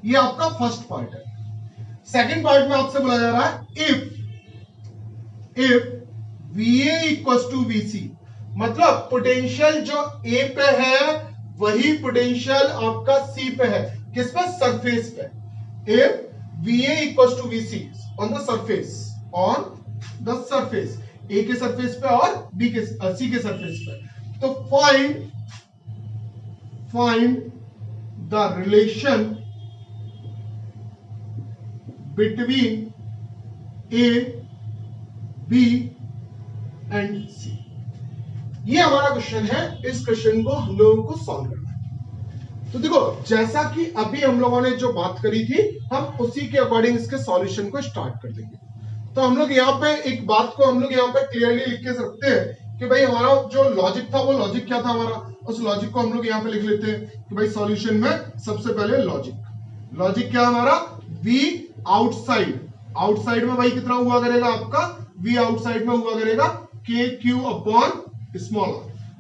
ये आपका फर्स्ट पार्ट है। सेकंड पार्ट में आपसे बोला जा रहा है if VA equals to VC, मतलब पोटेंशियल जो A पे है वही पोटेंशियल आपका C पे है, किस पे, सरफेस पे। If VA equals to VC on the surface, A के सरफेस पे और C के सरफेस पे, तो find the relation between A, B and C। ये हमारा क्वेश्चन है, इस क्वेश्चन को हम लोगों को सॉल्व करना है। तो देखो जैसा कि अभी हम लोगों ने जो बात करी थी, हम उसी के अकॉर्डिंग इसके सॉल्यूशन को स्टार्ट कर देंगे। तो हम लोग यहाँ पे एक बात को हम लोग यहाँ पे क्लियरली लिख के रखते हैं कि भाई हमारा जो लॉजिक था, वो लॉजिक क्या था हमारा, उस लॉजिक को हम लोग यहाँ पे लिख लेते हैं कि भाई सॉल्यूशन में सबसे पहले लॉजिक क्या हमारा, v आउटसाइड, आउटसाइड में भाई कितना हुआ करेगा आपका, v आउटसाइड में हुआ करेगा k q upon small r,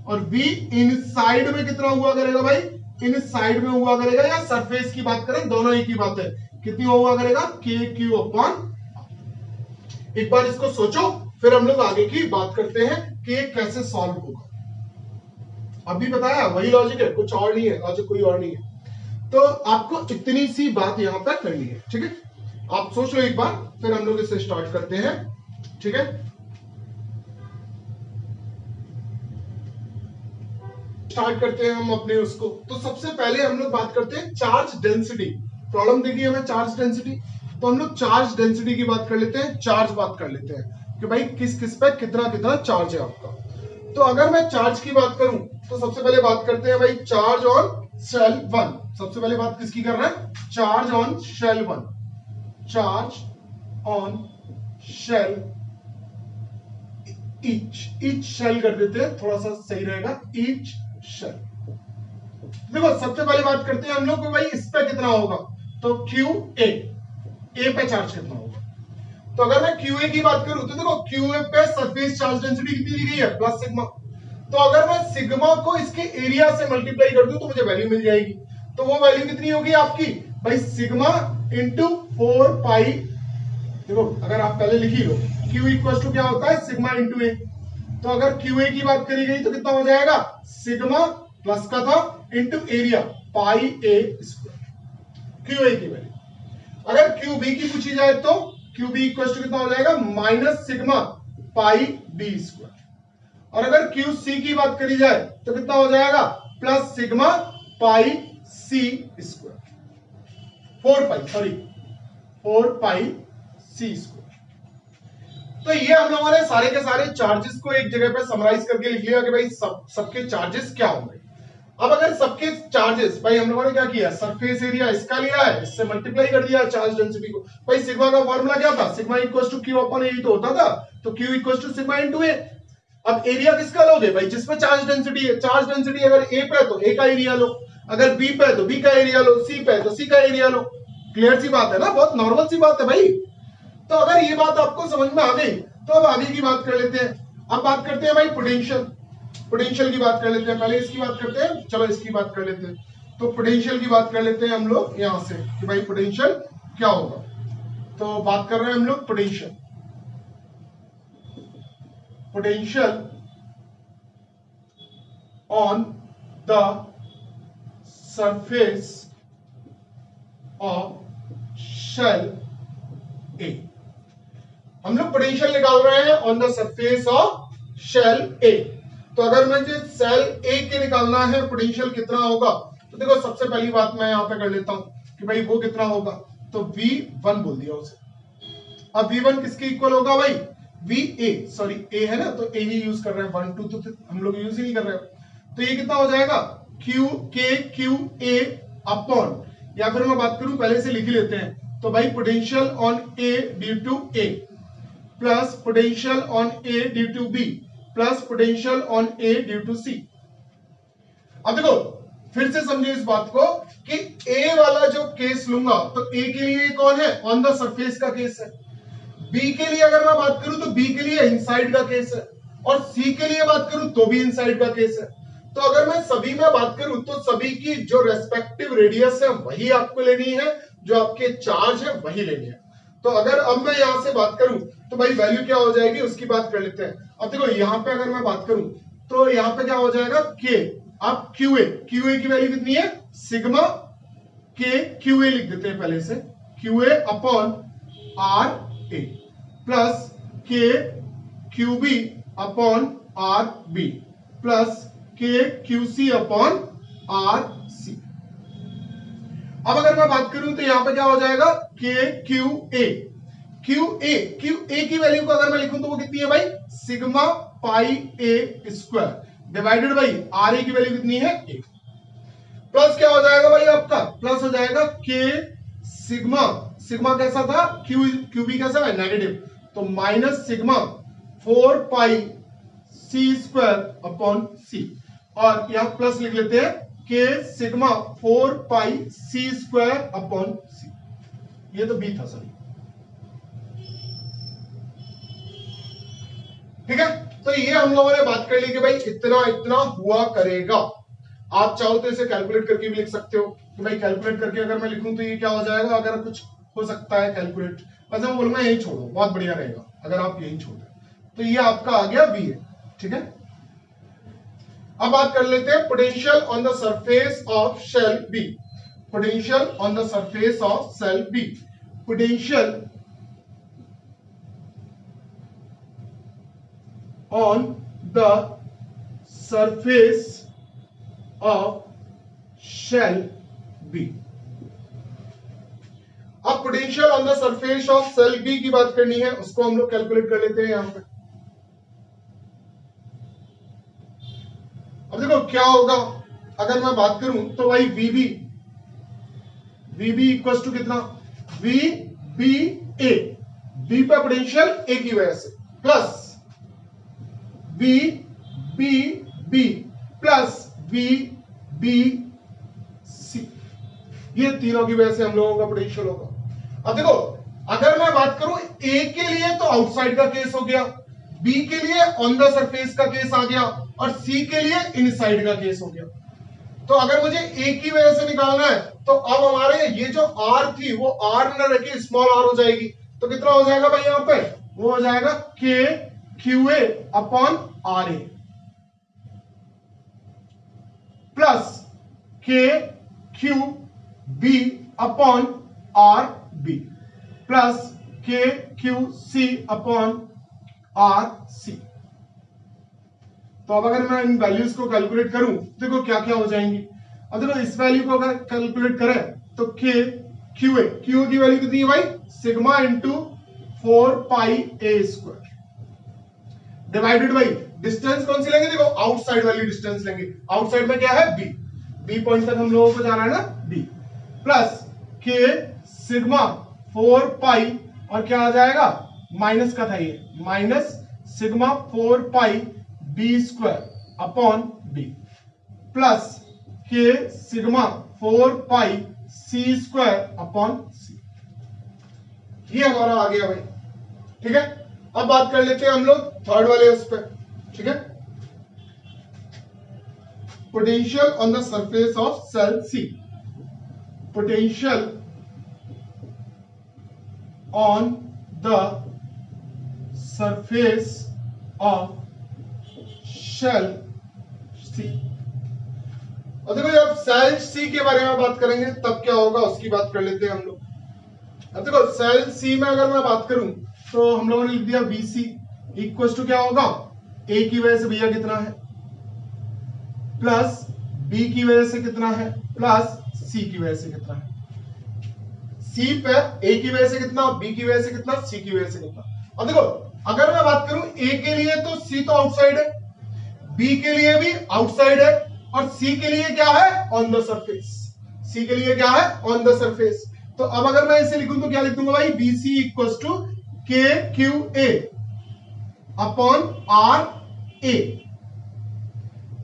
और v इनसाइड में कितना हुआ करेगा भाई, इनसाइड में हुआ करेगा, या सरफेस की बात करें दोनों एक ही बात है, कितनी हुआ करेगा k q अपॉन। एक बार इसको सोचो, फिर हम लोग आगे की बात करते हैं कि ये कैसे सॉल्व होगा। अभी बताया वही लॉजिक है, कुछ और नहीं है, लॉजिक कोई और नहीं है। तो आपको इतनी सी बात यहां पर करनी है, ठीक है। आप सोच लो एक बार, फिर हम लोग इसे स्टार्ट करते हैं, ठीक है। स्टार्ट करते हैं हम अपने उसको। तो सबसे पहले हम लोग बात करते हैं चार्ज डेंसिटी। प्रॉब्लम देखी हमें चार्ज डेंसिटी, तो हम लोग चार्ज डेंसिटी की बात कर लेते हैं, चार्ज बात कर लेते हैं कि भाई किस किस पे कितना कितना चार्ज है आपका। तो अगर मैं चार्ज की बात करूं तो सबसे पहले बात करते हैं भाई चार्ज ऑन शेल 1। सबसे पहले बात किसकी कर रहे हैं, charge on shell 1, charge on shell each shell कर देते हैं, थोड़ा सा सही रहेगा, ईच शेल। देखो सबसे पहले बात करते हैं हम लोग भाई इस पे कितना होगा, तो QA, ए पे चार्ज कितना होगा। तो अगर मैं QA की बात करूं तो देखो QA पे सरफेस चार्ज डेंसिटी कितनी दी गई है, प्लस सिग्मा। तो अगर मैं सिग्मा को इसके एरिया से मल्टीप्लाई कर दूं तो मुझे वैल्यू मिल जाएगी। तो वो वैल्यू कितनी होगी आपकी भाई, सिग्मा इंटू 4 पाई। देखो अगर आप पहले लिख ही लो, Q इक्वल टू क्या होता है, सिग्मा इंटू ए। तो अगर QA की बात करी गई तो कितना हो जाएगा, सिग्मा प्लस का था into area pi A square, QA की वैल्यू। अगर QB की पूछी जाए तो QB इक्वल टू कितना हो जाएगा, minus sigma pi B square. और अगर QC की बात करी जाए तो कितना हो जाएगा, plus sigma pi C square, 4 pi C square. तो ये हम लोगों ने सारे के सारे चार्जेस को एक जगह पे समराइज करके लिख लिया कि भाई सबके चार्जेस क्या होंगे। अब अगर सबके चार्जेस, भाई हम लोगों ने क्या किया, सरफेस एरिया इसका लिया है, इससे मल्टीप्लाई कर दिया चार्ज डेंसिटी को। भाई सिग्मा का फॉर्मूला क्या था, sigma equal to Q upon A तो होता था, तो Q equal to sigma into A. अब एरिया किसका लोगे भाई, जिसमें चार्ज डेंसिटी है। चार्ज डेंसिटी अगर ए पे है तो ए का एरिया लो, अगर बी पे है तो बी का एरिया लो, सी पे है तो सी का एरिया लो। क्लियर सी बात है ना, बहुत नॉर्मल सी बात है भाई। तो अगर ये बात आपको समझ में आ गई तो अब आगे की बात कर लेते हैं। अब बात करते हैं भाई पोटेंशियल की बात कर लेते हैं। पहले इसकी बात करते हैं, चलो इसकी बात कर लेते हैं। तो पोटेंशियल की बात कर लेते हैं हम लोग यहां से कि भाई पोटेंशियल क्या होगा। तो बात कर रहे हैं हम लोग potential on the surface of shell A. हम लोग पोटेंशियल निकाल रहे हैं on the surface of shell A. तो अगर मुझे सेल ए के निकालना है पोटेंशियल कितना होगा, तो देखो सबसे पहली बात मैं यहां पे कर लेता हूं कि भाई वो कितना होगा, तो V1 बोल दिया उसे। अब V1 किसके इक्वल होगा भाई, VA, सॉरी A है ना, तो A ही यूज कर रहे हैं, 1 2 तो हम लोग यूज ही नहीं कर रहे हैं। तो ये कितना हो जाएगा, QA अपॉन, या फिर मैं बात करूं पहले से लिख लेते हैं, तो भाई potential on A due to A plus potential on A due to B plus potential on A due to C। अब देखो फिर से समझिए इस बात को कि A वाला जो केस लूंगा तो A के लिए कौन है, ऑन द सरफेस का केस है। B के लिए अगर मैं बात करूं तो B के लिए इनसाइड का केस है, और C के लिए बात करूं तो भी इनसाइड का केस है। तो अगर मैं सभी में बात करूं तो सभी की जो रेस्पेक्टिव रेडियस है वही आपको लेनी है, जो आपके चार्ज है वही लेनी है। तो अगर अब मैं यहां से बात करूं तो भाई वैल्यू क्या हो जाएगी उसकी बात कर लेते हैं। अब देखो यहां पे अगर मैं बात करूं तो यहां पे क्या हो जाएगा K, अब QA की वैल्यू कितनी है, सिग्मा K QA लिख देते हैं पहले से, QA upon RA plus K QB upon RB plus K QC upon RC। अब अगर मैं बात करूं तो यहां पे क्या हो जाएगा, K QA की वैल्यू को अगर मैं लिखूं तो वो कितनी है भाई, sigma pi A square. Divided by R A की वैल्यू कितनी है 1, प्लस क्या हो जाएगा भाई आपका, प्लस हो जाएगा के सिग्मा, सिग्मा कैसा था, क्यू बी कैसा है नेगेटिव, तो minus sigma 4 pi C square upon सी, और यहां प्लस लिख लेते हैं के sigma 4 pi C square upon C, ये तो बी था सर, ठीक है। तो ये हम लोगों ने बात कर ली कि भाई इतना इतना हुआ करेगा। आप चाहो तो इसे कैलकुलेट करके भी लिख सकते हो कि भाई कैलकुलेट करके अगर मैं लिखूं तो ये क्या हो जाएगा, अगर कुछ हो सकता है कैलकुलेट, वैसे मैं बोलूंगा यही छोड़ो, बहुत बढ़िया रहेगा अगर आप यही छोड़ दें, तो ये आपका आ गया बी है, ठीक है। अब बात कर लेते हैं potential on the surface of shell B, potential on the surface of shell B, potential on the surface of shell B। अब potential on the surface of shell B की बात करनी है, उसको हम लोग कैलकुलेट कर लेते हैं यहां पे। अब देखो क्या होगा, अगर मैं बात करूं तो भाई वीबी इक्वल टू कितना, वी बी ए, बी पे पोटेंशियल ए की वजह से, plus V B B plus V B C, ये तीनों की वजह से हम लोगों का पोटेंशियल होगा। अब देखो अगर मैं बात करूं ए के लिए तो आउटसाइड का केस हो गया, बी के लिए ऑन द सरफेस का केस आ गया, और सी के लिए इनसाइड का केस हो गया। तो अगर मुझे ए की वजह से निकालना है तो अब हमारे ये जो आर थी वो आर न रखी स्मॉल आर हो जाएगी, तो कितना हो जाएगा भाई यहां पे, वो हो जाएगा K Q A upon R A plus K Q B upon R B plus K Q C upon R C. तो अब अगर मैं इन वैल्यूज को कैलकुलेट करूं देखो क्या क्या हो जाएंगी। अब देखो इस वैल्यू को अगर कैलकुलेट करें तो के क्यू ए की वैल्यू कितनी है भाई, sigma into 4 pi A square divided by distance कौन सी लेंगे, देखो आउटसाइड वाली डिस्टेंस लेंगे, आउटसाइड में क्या है बी पॉइंट तक हम लोगों को जाना है ना B, plus K sigma 4 pi और क्या आ जाएगा माइनस का था ये, minus sigma 4 pi B square upon B plus K sigma 4 pi C square upon C, ये हमारा आ गया भाई, ठीक है। अब बात कर लेते हैं हम लोग थर्ड वाले उस पर, ठीक है। Potential on the surface of shell C, potential on the surface of shell C. और देखो जब सेल सी के बारे में बात करेंगे तब क्या होगा उसकी बात कर लेते हैं हम लोग। अब देखो सेल सी में अगर मैं बात करूं तो हम लोगों ने लिख दिया BC इक्वल टू क्या होगा, A की वजह से भैया कितना है प्लस B की वजह से कितना है प्लस C की वजह से कितना है, C पे A की वजह से कितना, B की वजह से कितना, C की वजह से कितना। अब देखो अगर मैं बात करूं A के लिए तो C तो आउटसाइड है, B के लिए भी आउटसाइड है, और C के लिए क्या है ऑन द सरफेस, C के लिए क्या है ऑन द सरफेस। तो अब अगर मैं इसे लिखूं तो क्या लिख दूंगा भाई, BC equal to K Q A upon R A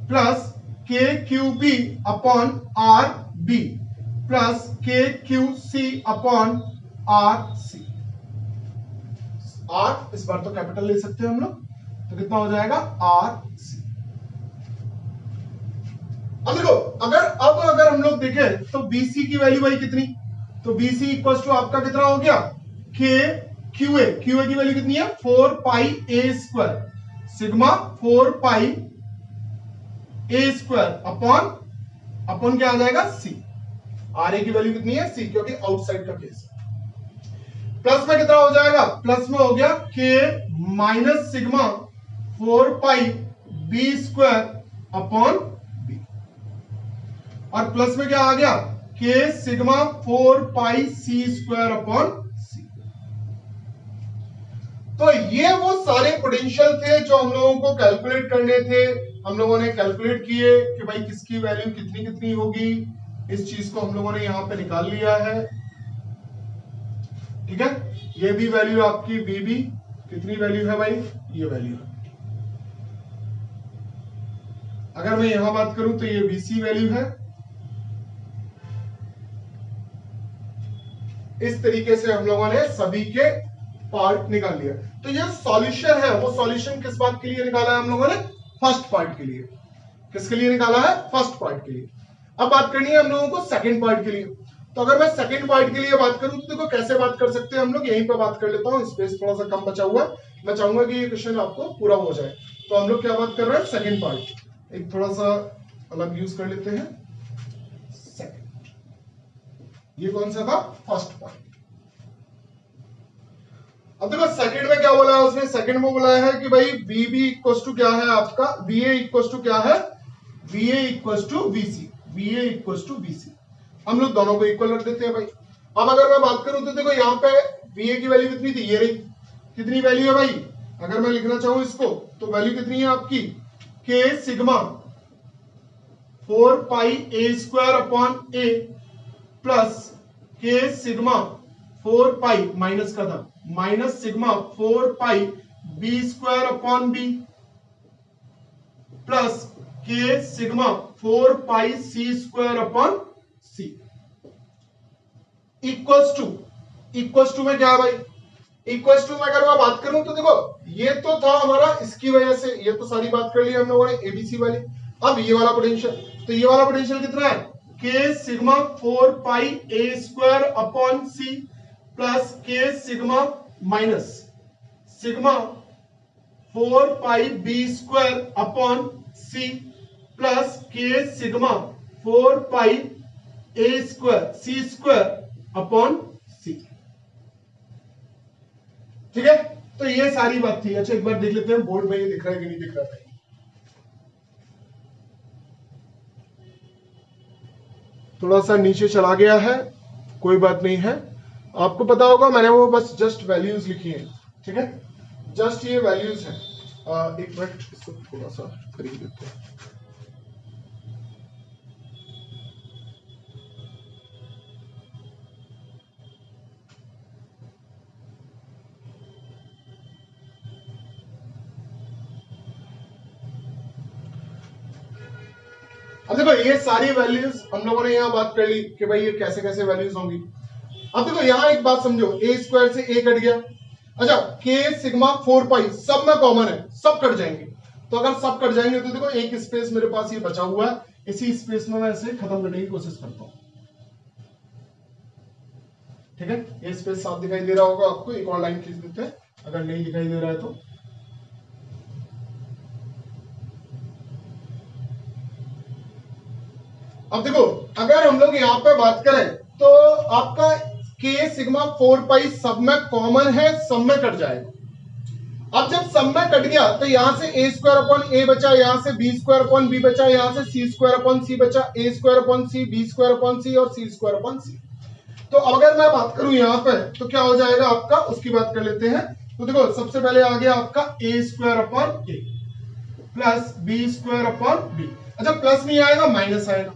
plus K Q B upon R B plus K Q C upon R C. आर इस बार तो कैपिटल ले सकते हैं हम लोग, तो कितना हो जाएगा आर सी। अब देखो अगर हम लोग देखें तो BC की वैल्यू भाई कितनी, तो BC इक्वल टू आपका कितना हो गया, के क्यूए की वैल्यू कितनी है 4 pi A square, sigma 4 pi A square upon क्या आ जाएगा सी, आर ए की वैल्यू कितनी है सी, क्योंकि आउटसाइड का केस। प्लस में कितना हो जाएगा, प्लस में हो गया के minus sigma 4 pi B square upon B, और प्लस में क्या आ गया के sigma 4 pi C square upon C. तो ये वो सारे पोटेंशियल थे जो हम लोगों को कैलकुलेट करने थे हम लोगों ने कैलकुलेट किए कि भाई किसकी वैल्यू कितनी कितनी होगी, इस चीज को हम लोगों ने यहां पे निकाल लिया है। ठीक है, ये भी वैल्यू आपकी वीबी कितनी वैल्यू है भाई, ये वैल्यू है। अगर मैं यहां बात करूं तो ये वीसी वैल्यू है। इस तरीके से हम लोगों ने सभी के पार्ट निकाल लिया। तो ये सॉल्यूशन है, वो सॉल्यूशन किस बात के लिए निकाला है हम लोगों ने, फर्स्ट पार्ट के लिए। किसके लिए निकाला है, फर्स्ट पार्ट के लिए। अब बात करनी है हम लोगों को सेकंड पार्ट के लिए। तो अगर मैं सेकंड पार्ट के लिए बात करूं तो देखो कैसे बात कर सकते हैं हम लोग, यहीं पे बात कर लेता हूं, स्पेस थोड़ा सा कम बचा हुआ है। मैं चाहूंगा कि ये क्वेश्चन आपको पूरा हो जाए। तो हम लोग क्या बात कर रहे हैं, सेकंड पार्ट। एक थोड़ा सा अलग यूज कर लेते हैं, सेकंड। ये कौन सा था, फर्स्ट पार्ट। अब देखो सेकंड में क्या बोला है उसने, सेकंड में बोला है कि भाई वीबी इक्वल टू क्या है आपका, वीए इक्वल टू क्या है, VA equal to VC, VA equal to VC. हम लोग दोनों को इक्वल रख देते हैं भाई। अब अगर मैं बात करूं तो देखो यहाँ पे वीए की वैल्यू कितनी थी, ये रही। कितनी वैल्यू है भाई, अगर मैं लिखना चाहूं इसको तो वैल्यू कितनी है आपकी, K sigma 4 pi A square upon A plus K sigma 4 pi minus का था, minus sigma 4 pi B square upon B plus K sigma 4 pi C square upon C equals to में क्या है भाई, इक्वल्स टू में अगर मैं बात करूं तो देखो ये तो था हमारा, इसकी वजह से ये तो सारी बात कर ली हम लोगों ने एबीसी वाली। अब ये वाला पोटेंशियल, तो ये वाला पोटेंशियल कितना है, K sigma 4 pi A square upon C plus K sigma minus sigma 4 pi B square upon C plus K sigma 4 pi A square C square upon C. ठीक है, तो ये सारी बात थी। अच्छा एक बार देख लेते हैं बोर्ड में ये दिख रहा है कि नहीं दिख रहा है। थोड़ा सा नीचे चला गया है, कोई बात नहीं है। आपको पता होगा मैंने वो बस जस्ट वैल्यूज लिखी है। ठीक है, जस्ट ये वैल्यूज है। एक मिनट इसको थोड़ा सा करीब देते हैं। अब देखो ये सारी वैल्यूज हम लोगों ने यहां बात कर ली कि भाई ये कैसे कैसे वैल्यूज होंगी। अब देखो यहां एक बात समझो, ए स्क्वायर से ए कट गया। अच्छा के सिग्मा 4 पाई सब में कॉमन है, सब कट जाएंगे। तो अगर सब कट जाएंगे तो देखो एक स्पेस मेरे पास ये बचा हुआ है, इसी स्पेस में मैं इसे खत्म करने की कोशिश करता हूं। ठीक है, ये स्पेस साफ दिखाई दे रहा होगा आपको, एक और लाइन खींच देते हैं अगर नहीं दिखाई दे रहा है तो। अब देखो अगर हम लोग यहां पे बात करें तो आपका के सिग्मा 4 पाई सब में कॉमन है, सब में कट जाएगा। अब जब सब में कट गया तो यहां से ए स्क्वायर अपॉन ए बचा, यहां से बी स्क्वायर अपॉन बी बचा, यहां से सी स्क्वायर अपॉन सी बचा, ए स्क्वायर अपॉन सी, बी स्क्वायर अपॉन सी और सी स्क्वायर अपॉन सी। तो अगर मैं बात करूं यहां पे तो क्या हो जाएगा आपका, उसकी बात कर लेते हैं। तो देखो सबसे पहले आ गया आपका A square upon A plus B square upon B. अच्छा प्लस नहीं आएगा, माइनस आएगा,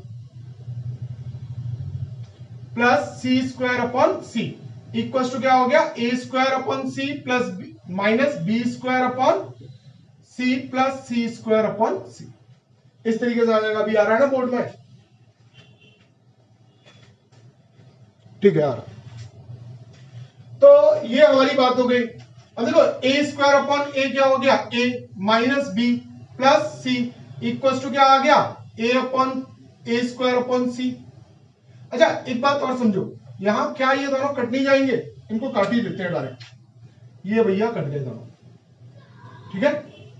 plus C square upon C equal to क्या हो गया, A square upon C plus minus B square upon C plus C square upon C. इस तरीके से आ जाएगा। अभी आ रहा है ना बोर्ड में, ठीक है आ रहा। तो ये हमारी बात हो गई। अब देखो ए स्क्वायर अपॉन ए क्या हो गया, A minus B plus C equal to क्या आ गया, A upon A square upon C. अच्छा एक बात और समझो, यहां क्या ये दोनों कट नहीं जाएंगे, इनको काट ही देते हैं डायरेक्ट। ये भैया कट गए दोनों, ठीक है,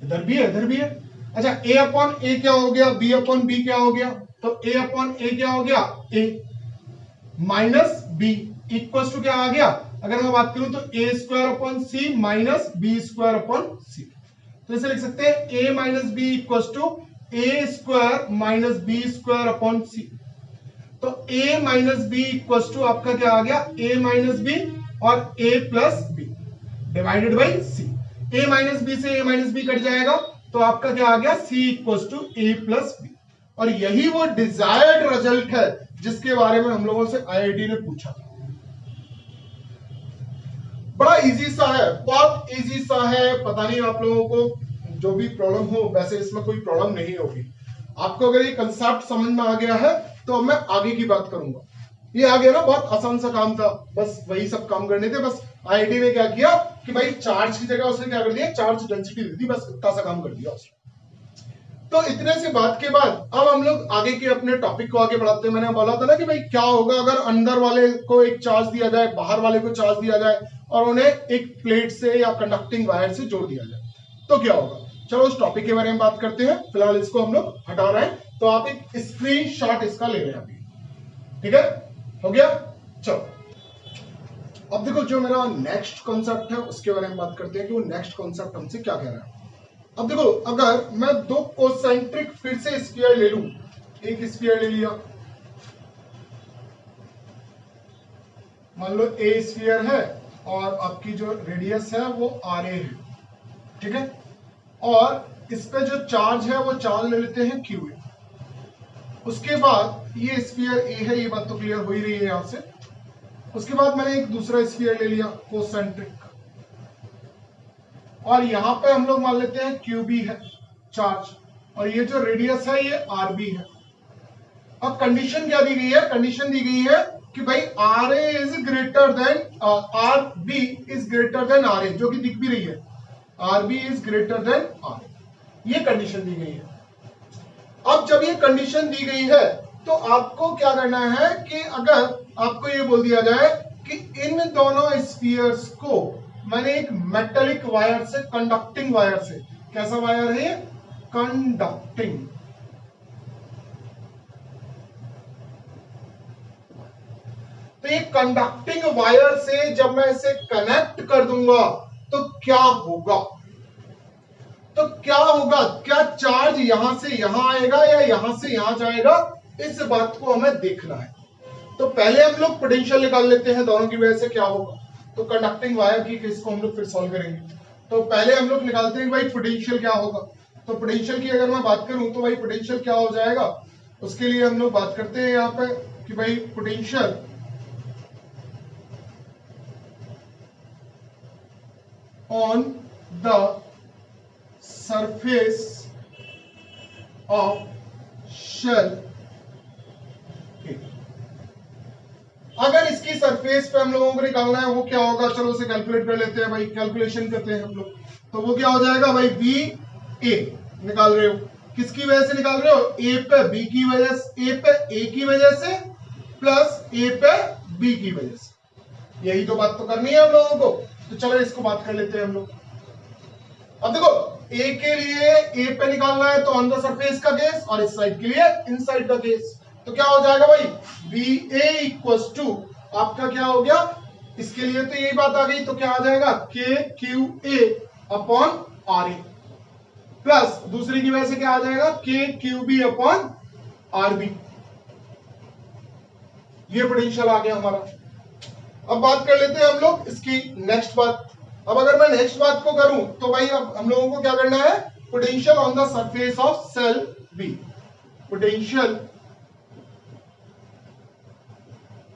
इधर भी है इधर भी है। अच्छा ए अपॉन ए क्या हो गया, बी अपॉन बी क्या हो गया, तो ए अपॉन ए क्या हो गया, A minus B equal to क्या आ गया, अगर मैं बात करूं तो A square upon C minus B square upon C. तो इसे लिख सकते हैं A minus B equal to A square minus B square upon C. तो a minus B equal to आपका क्या आ गया, a माइनस बी और a plus B divided by c। a minus B से a माइनस बी कट जाएगा तो आपका क्या आ गया, C equal to A plus B. और यही वो डिजायर्ड रिजल्ट है जिसके बारे में हम लोगों से IIT ने पूछा था। बड़ा इजी सा है, बहुत इजी सा है। पता नहीं आप लोगों को जो भी प्रॉब्लम हो, वैसे इसमें कोई प्रॉब्लम नहीं होगी। आपको अगर ये कंसेप्ट समझ में आ गया है तो मैं आगे की बात करूंगा। ये आ गया ना, बहुत आसान सा काम था, बस वही सब काम करने थे। बस IIT ने क्या किया कि भाई चार्ज की जगह उसने क्या कर दिया, चार्ज डेंसिटी दे दी, बस इतना सा काम कर दिया उसने। तो इतने से बात के बाद अब हम लोग आगे के अपने टॉपिक को आगे बढ़ाते हैं। मैंने बोला था ना कि भाई क्या होगा अगर अंदर वाले को एक चार्ज दिया जाए, बाहर वाले को चार्ज दिया जाए और उन्हें एक प्लेट से या कंडक्टिंग वायर से जोड़ दिया जाए तो क्या होगा। चलो उस टॉपिक के बारे में बात करते हैं। फिलहाल इसको हम लोग हटा रहे हैं, तो आप एक स्क्रीनशॉट इसका ले रहे हैं अभी, ठीक है, हो गया। चलो अब देखो, जो मेरा नेक्स्ट कॉन्सेप्ट है उसके बारे में बात करते हैं कि वो नेक्स्ट कॉन्सेप्ट हमसे क्या कह रहा है। अब देखो, अगर मैं दो कोसेंट्रिक फिर से स्फीयर ले लूं, एक स्फीयर ले लिया, मान लो ए स्फीयर है और आपकी जो रेडियस है वो RA है, ठीक है, और इस पे जो चार्ज है वो चार्ज ले लेते हैं QA। उसके बाद ये स्फीयर ए है, ये बात तो क्लियर हो ही रही है यहां से। उसके बाद मैंने एक दूसरा स्फीयर ले लिया कोसेंट्रिक, और यहां पे हम लोग मान लेते हैं QB है चार्ज, और ये जो रेडियस है ये RB है। अब कंडीशन क्या दी गई है, कंडीशन दी गई है कि भाई RA is greater then RB is greater then RA, जो कि दिख भी रही है, RB is greater then RA, ये कंडीशन दी गई है। अब जब ये कंडीशन दी गई है तो आपको क्या करना है कि अगर आपको ये बोल दिया जाए कि इन दोनों स्फीयर्स को मैंने एक मेटेलिक वायर से, कंडक्टिंग वायर से, कैसा वायर है, कंडक्टिंग, तो ये कंडक्टिंग वायर से जब मैं इसे कनेक्ट कर दूंगा तो क्या होगा, तो क्या होगा, क्या चार्ज यहां से यहां आएगा या यहां से यहां जाएगा, इस बात को हमें देखना है। तो पहले हम लोग पोटेंशियल निकाल लेते हैं दोनों की वजह से क्या होगा। तो कंडक्टिंग वायर की केस को हम लोग फिर सॉल्व करेंगे। तो पहले हम लोग निकालते हैं भाई पोटेंशियल क्या होगा। तो पोटेंशियल की अगर मैं बात करूं तो भाई पोटेंशियल क्या हो जाएगा, उसके लिए हम लोग बात करते हैं यहां पे कि भाई potential on the surface of shell. अगर इसकी सरफेस पे हम लोगों को निकालना है वो क्या होगा, चलो उसे कैलकुलेट कर लेते हैं भाई, कैलकुलेशन करते हैं हम लोग। तो वो क्या हो जाएगा भाई, VA निकाल रहे हो, किसकी वजह से निकाल रहे हो, A पे B की वजह से, A पे A की वजह से प्लस A पे B की वजह से। यही तो बात तो करनी है हम लोगों को। तो चलो इसको बात कर लेते हैं हम लोग। अब देखो, A के लिए A पे निकालना है तो ऑन द सरफेस का केस, और इस साइड के लिए इनसाइड का केस। तो क्या हो जाएगा भाई, VA इक्वल्स टू आपका क्या हो गया, इसके लिए तो यही बात आ गई, तो क्या आ जाएगा, KQA अपॉन RA, प्लस दूसरी की वजह से क्या आ जाएगा, KQB अपॉन RB। ये पोटेंशियल आ गया हमारा। अब बात कर लेते हैं हम लोग इसकी नेक्स्ट बात। अब अगर मैं नेक्स्ट बात को करूं तो भाई अब हम लोगों को क्या करना है, potential on the surface of shell B, पोटेंशियल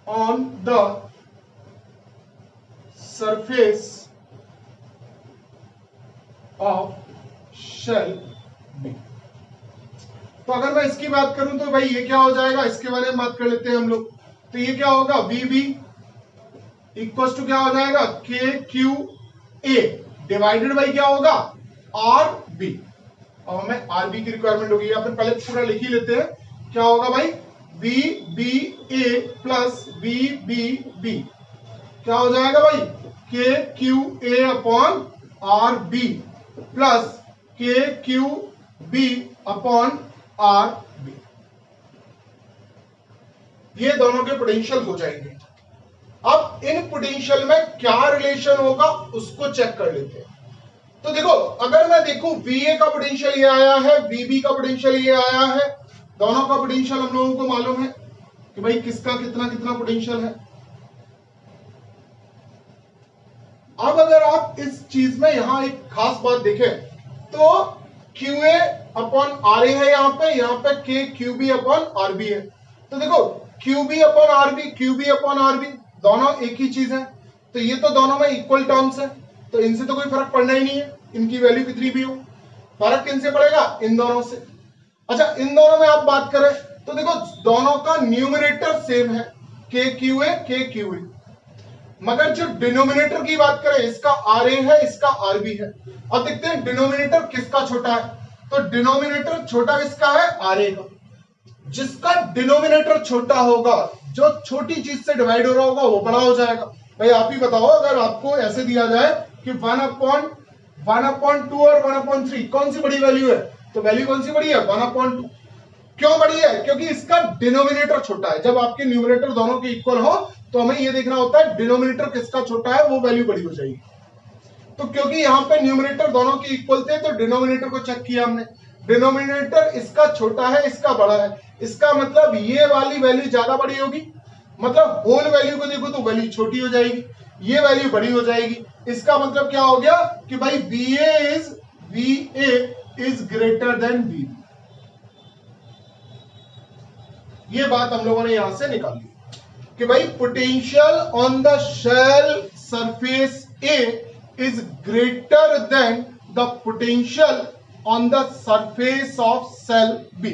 on the surface of shell B। तो अगर मैं इसकी बात करूं तो भाई ये क्या हो जाएगा, इसके बारे में बात कर लेते हैं हम लोग। तो ये क्या होगा, VB इक्वल टू क्या हो जाएगा, KQA डिवाइडेड बाई क्या होगा, RB। अब हमें RB की रिक्वायरमेंट होगी, या फिर पहले पूरा लिख ही लेते हैं। क्या होगा भाई, VBA प्लस VBB, क्या हो जाएगा भाई, KQA upon RB plus KQB upon RB। ये दोनों के पोटेंशियल हो जाएंगे। अब इन पोटेंशियल में क्या रिलेशन होगा उसको चेक कर लेते हैं। तो देखो, अगर मैं देखूं VA का पोटेंशियल ये आया है, VB का पोटेंशियल ये आया है, दोनों का पोटेंशियल हम लोगों को मालूम है कि भाई किसका कितना कितना पोटेंशियल है। अब अगर आप इस चीज में यहां एक खास बात देखें तो QA अपॉन RA है यहाँ पे K QB अपॉन RB है। तो देखो QB upon RB, QB upon RB दोनों एक ही चीज है, तो ये तो दोनों में इक्वल टर्म्स है, तो इनसे तो कोई फर्क पड़ना ही नहीं है, इनकी वैल्यू कितनी भी हो। फर्क किनसे पड़ेगा? इन दोनों से। अच्छा, इन दोनों में आप बात करें तो देखो दोनों का न्यूमरेटर सेम है, KQA KQA, मगर जो डिनोमिनेटर की बात करें, इसका RA है, इसका RB है। अब देखते हैं डिनोमिनेटर किसका छोटा है, तो डिनोमिनेटर छोटा किसका है? RA का। जिसका डिनोमिनेटर छोटा होगा, जो छोटी चीज से डिवाइड हो रहा होगा, वो बड़ा हो जाएगा। भाई आप ही बताओ, अगर आपको ऐसे दिया जाए कि 1/2 और 1/3 कौन सी बड़ी वैल्यू है, तो वैल्यू कौन सी बड़ी है? 1/2। क्यों बड़ी है? क्योंकि इसका डिनोमिनेटर छोटा है। जब आपके न्यूमरेटर दोनों के इक्वल हो तो हमें यह देखना होता है डिनोमिनेटर किसका छोटा है, वो वैल्यू बड़ी हो जाएगी। तो क्योंकि यहाँ पे न्यूमरेटर दोनों के इक्वल थे, तो डिनोमिनेटर को चेक किया हमने, डिनोमिनेटर इसका छोटा है, इसका बड़ा है, इसका मतलब ये वाली वैल्यू ज्यादा बड़ी होगी, मतलब होल वैल्यू को देखो तो वैल्यू छोटी हो जाएगी, ये वैल्यू बड़ी हो जाएगी। इसका मतलब क्या हो गया कि भाई VA is greater then BB। ये बात हम लोगों ने यहां से निकाली कि भाई potential on the shell surface A is greater than the potential on the surface of shell B।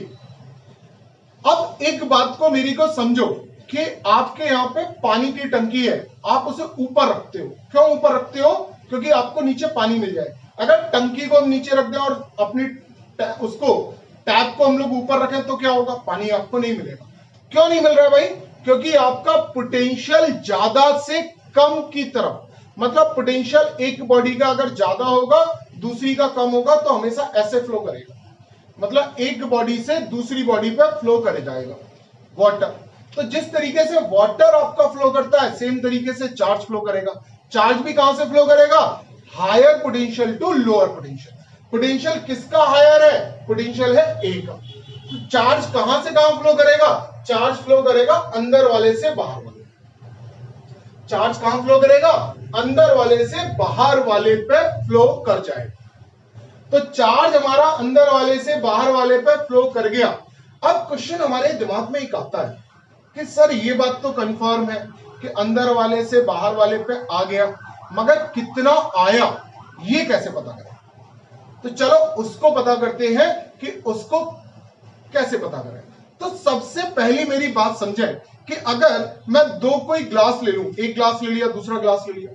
अब एक बात को मेरी को समझो कि आपके यहाँ पे पानी की टंकी है, आप उसे ऊपर रखते हो। क्यों ऊपर रखते हो? क्योंकि आपको नीचे पानी मिल जाए। अगर टंकी को हम नीचे रख दें और अपनी उसको टैप को हम लोग ऊपर रखें तो क्या होगा? पानी आपको नहीं मिलेगा। क्यों नहीं मिल रहा है भाई? क्योंकि आपका पोटेंशियल ज्यादा से कम की तरफ, मतलब पोटेंशियल एक बॉडी का अगर ज्यादा होगा दूसरी का कम होगा तो हमेशा ऐसे फ्लो करेगा, मतलब एक बॉडी से दूसरी बॉडी पर फ्लो करे जाएगा वाटर। तो जिस तरीके से वाटर आपका फ्लो करता है, सेम तरीके से चार्ज फ्लो करेगा। चार्ज भी कहां से फ्लो करेगा? Higher potential to lower potential. Potential किसका हायर है? पोटेंशियल है A का। तो चार्ज कहां से कहां फ्लो करेगा? चार्ज फ्लो करेगा अंदर वाले से बाहर वाले। चार्ज कहां फ्लो करेगा? अंदर वाले से बाहर वाले पे फ्लो कर जाएगा। तो चार्ज हमारा अंदर वाले से बाहर वाले पे फ्लो कर गया। अब क्वेश्चन हमारे दिमाग में एक आता है कि सर ये बात तो कंफर्म है कि अंदर वाले से बाहर वाले पे आ गया, मगर कितना आया ये कैसे पता करें? तो चलो उसको पता करते हैं कि उसको कैसे पता करें। तो सबसे पहली मेरी बात समझे कि अगर मैं दो कोई ग्लास ले लूं, एक ग्लास ले लिया, दूसरा ग्लास ले लिया,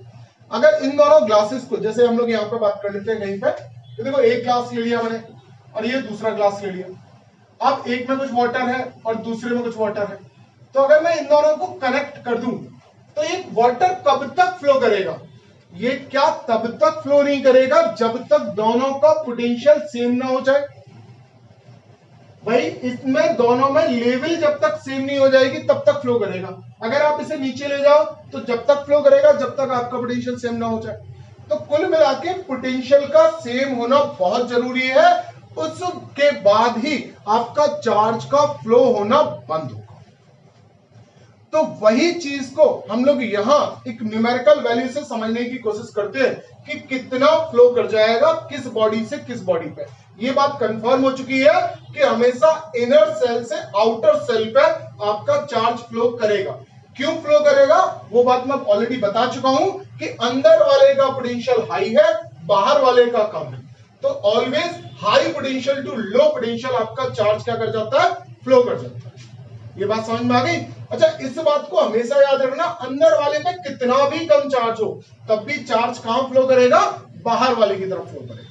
अगर इन दोनों ग्लासेस को, जैसे हम लोग यहां पे बात कर लेते हैं कहीं पे, तो देखो एक ग्लास ले लिया मैंने और ये दूसरा ग्लास ले लिया। अब एक में कुछ वाटर है और दूसरे में कुछ वाटर है, तो अगर मैं इन दोनों को कनेक्ट कर दूं तो ये वाटर कब तक फ्लो करेगा? ये क्या तब तक फ्लो नहीं करेगा जब तक दोनों का पोटेंशियल सेम ना हो जाए। भाई इसमें दोनों में लेवल जब तक सेम नहीं हो जाएगी तब तक फ्लो करेगा। अगर आप इसे नीचे ले जाओ तो जब तक फ्लो करेगा जब तक आपका पोटेंशियल सेम ना हो जाए। तो कुल मिला के पोटेंशियल का सेम होना बहुत जरूरी है, उसके बाद ही आपका चार्ज का फ्लो होना बंद होगा। तो वही चीज को हम लोग यहां एक न्यूमेरिकल वैल्यू से समझने की कोशिश करते हैं कि कितना फ्लो कर जाएगा किस बॉडी से किस बॉडी पे। ये बात कंफर्म हो चुकी है कि हमेशा इनर सेल से आउटर सेल पे आपका चार्ज फ्लो करेगा। क्यों फ्लो करेगा वो बात मैं ऑलरेडी बता चुका हूं कि अंदर वाले का पोटेंशियल हाई है, बाहर वाले का कम है। तो always high potential to low potential आपका चार्ज क्या कर जाता है? फ्लो कर जाता है। ये बात समझ में आ गई? अच्छा, इस बात को हमेशा याद रखना, अंदर वाले पे कितना भी कम चार्ज हो तब भी चार्ज कहां फ्लो करेगा? बाहर वाले की तरफ फ्लो करेगा।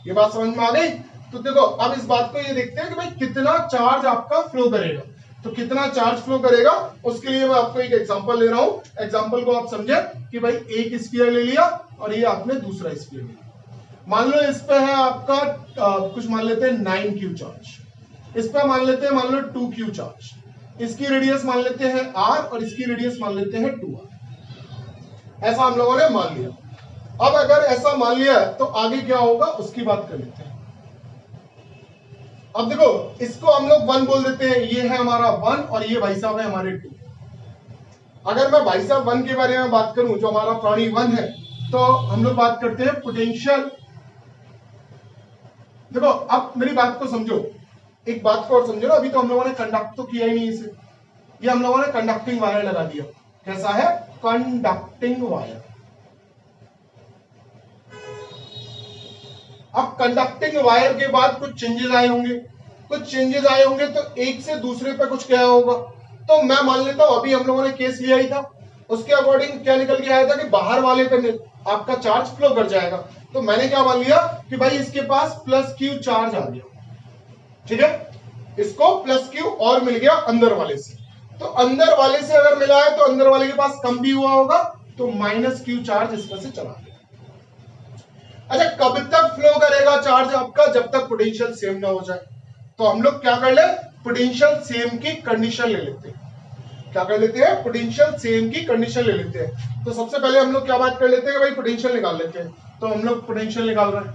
ये बात समझ में आ गई? तो देखो अब इस बात को ये देखते हैं कि भाई कितना चार्ज आपका फ्लो करेगा। तो कितना चार्ज फ्लो करेगा उसके लिए मैं आपको एक एग्जांपल ले रहा हूं। एग्जांपल को आप समझे कि भाई एक स्फीयर ले लिया और ये आपने दूसरा स्फीयर ले लिया। मान लो इस पे है आपका कुछ मान लेते हैं 9Q चार्ज, इस पे मान लेते हैं मान लो 2Q चार्ज, इसकी रेडियस मान लेते हैं R और इसकी रेडियस मान लेते हैं 2R। ऐसा हम लोगों ने मान लिया। अब अगर ऐसा मान लिया तो आगे क्या होगा उसकी बात कर लेते हैं। अब देखो इसको हम लोग 1 बोल देते हैं, ये है हमारा 1 और ये भाई साहब है हमारे 2। अगर मैं भाई साहब 1 के बारे में बात करूं जो हमारा प्राणी 1 है, तो हम लोग बात करते हैं पोटेंशियल देखो अब मेरी बात को समझो, एक बात को और समझो ना, अभी तो हम लोगों ने कंडक्ट तो किया ही नहीं इसे, ये हम लोगों ने कंडक्टिंग वायर लगा दिया। कैसा है? Conducting wire. अब कंडक्टिंग वायर के बाद कुछ चेंजेस आए होंगे, तो एक से दूसरे पे कुछ गया होगा। तो मैं मान लेता हूं अभी हम लोगों ने केस लिया ही था, उसके अकॉर्डिंग क्या निकल के आया था कि बाहर वाले पे आपका चार्ज फ्लो कर जाएगा। तो मैंने क्या मान लिया कि भाई इसके पास प्लस क्यू चार्ज आ गया, ठीक है, इसको प्लस क्यू और मिल गया अंदर वाले से। तो अंदर वाले से अगर मिला है तो अंदर वाले के पास कम भी हुआ होगा, तो माइनस क्यू चार्ज इसमें से चला गया। अच्छा, कब तक फ्लो करेगा चार्ज आपका? जब तक पोटेंशियल सेम ना हो जाए। तो हम लोग क्या कर ले, पोटेंशियल सेम की कंडीशन ले लेते हैं। क्या कर लेते हैं? पोटेंशियल सेम की कंडीशन ले लेते हैं। तो सबसे पहले हम लोग क्या बात कर लेते हैं, भाई पोटेंशियल निकाल लेते हैं। तो हम लोग पोटेंशियल निकाल रहे हैं।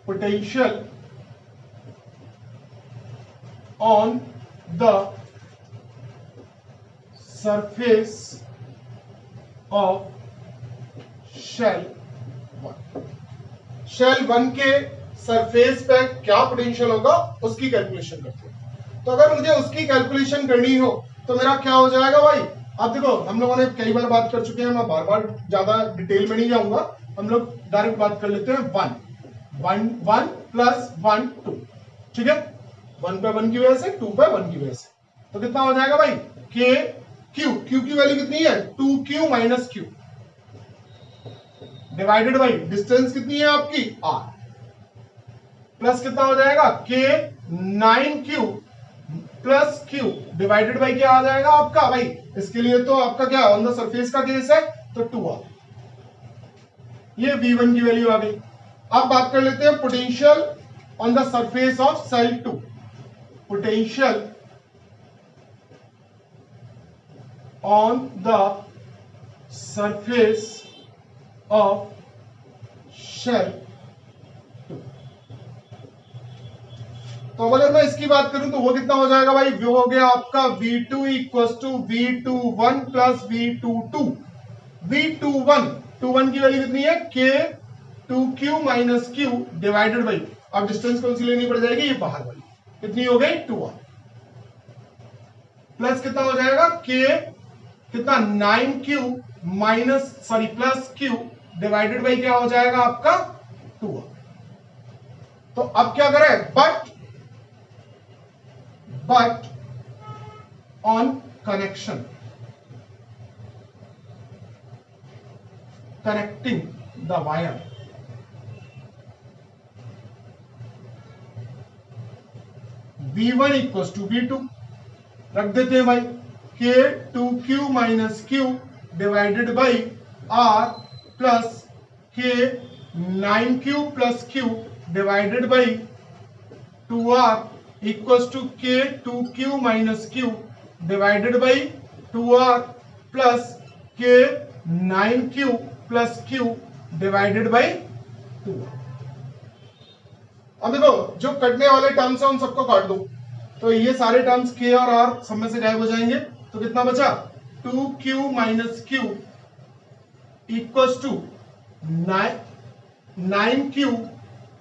Potential on the surface of shell 1 के सरफेस पे क्या पोटेंशियल होगा उसकी कैलकुलेशन करते हैं। तो अगर मुझे उसकी कैलकुलेशन करनी हो तो मेरा क्या हो जाएगा भाई? अब देखो हम लोगों ने कई बार बात कर चुके हैं, मैं बार बार ज्यादा डिटेल में नहीं जाऊंगा, हम लोग डायरेक्ट बात कर लेते हैं। 1 प्लस 1 2, ठीक है, 1 पे 1 की वजह से, 2 पे 1 की वजह से, तो कितना हो जाएगा भाई? के क्यू, क्यू की वैल्यू कितनी है? 2q minus Q divided by distance कितनी है आपकी? r, प्लस कितना हो जाएगा? के 9q plus q divided by क्या आ जाएगा आपका भाई? इसके लिए तो आपका क्या ऑन द सरफेस का केस है, तो 2r, ये v1 की वैल्यू आ गई। अब बात कर लेते हैं potential on the surface of shell 2। Potential on the surface of shell 2। तो अगर मैं इसकी बात करूं तो वो कितना हो जाएगा भाई? वो हो गया आपका V2 equal to V21 plus V22। V21 21 की वैल्यू कितनी है? K 2Q minus Q divided by, अब डिस्टेंस कौन सी लेनी पड़ जाएगी? ये बाहर वाली, कितनी हो गई? 2R, प्लस कितना हो जाएगा? K कितना 9Q minus sorry plus Q divided by क्या हो जाएगा आपका? 2R। तो अब क्या करें? But on connection, connecting the wire, V1 equal to V2 रख देते हैं भाई, K 2Q minus Q divided by R plus K 9Q plus Q divided by 2R equal to K 2Q minus Q divided by 2R plus K 9Q plus Q divided by 2R। अब देखो जो कटने वाले terms हैं उन सबको काट दो, तो ये सारे टर्म्स K और R सब में से गायब हो जाएंगे। तो कितना बचा? 2Q minus Q equal to 9Q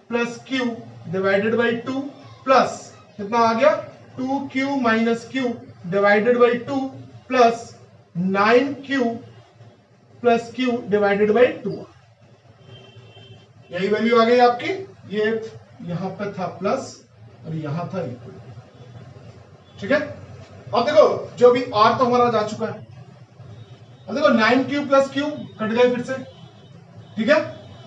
plus Q divided by 2 plus कितना आ गया? 2Q minus Q divided by 2 plus 9Q plus Q divided by 2। यही वैल्यू आ गई आपकी। ये यहां पे था प्लस और यहां था इक्वल, ठीक है। अब देखो जो भी R तो हमारा जा चुका है, अब देखो 9Q प्लस Q कट गए फिर से, ठीक है।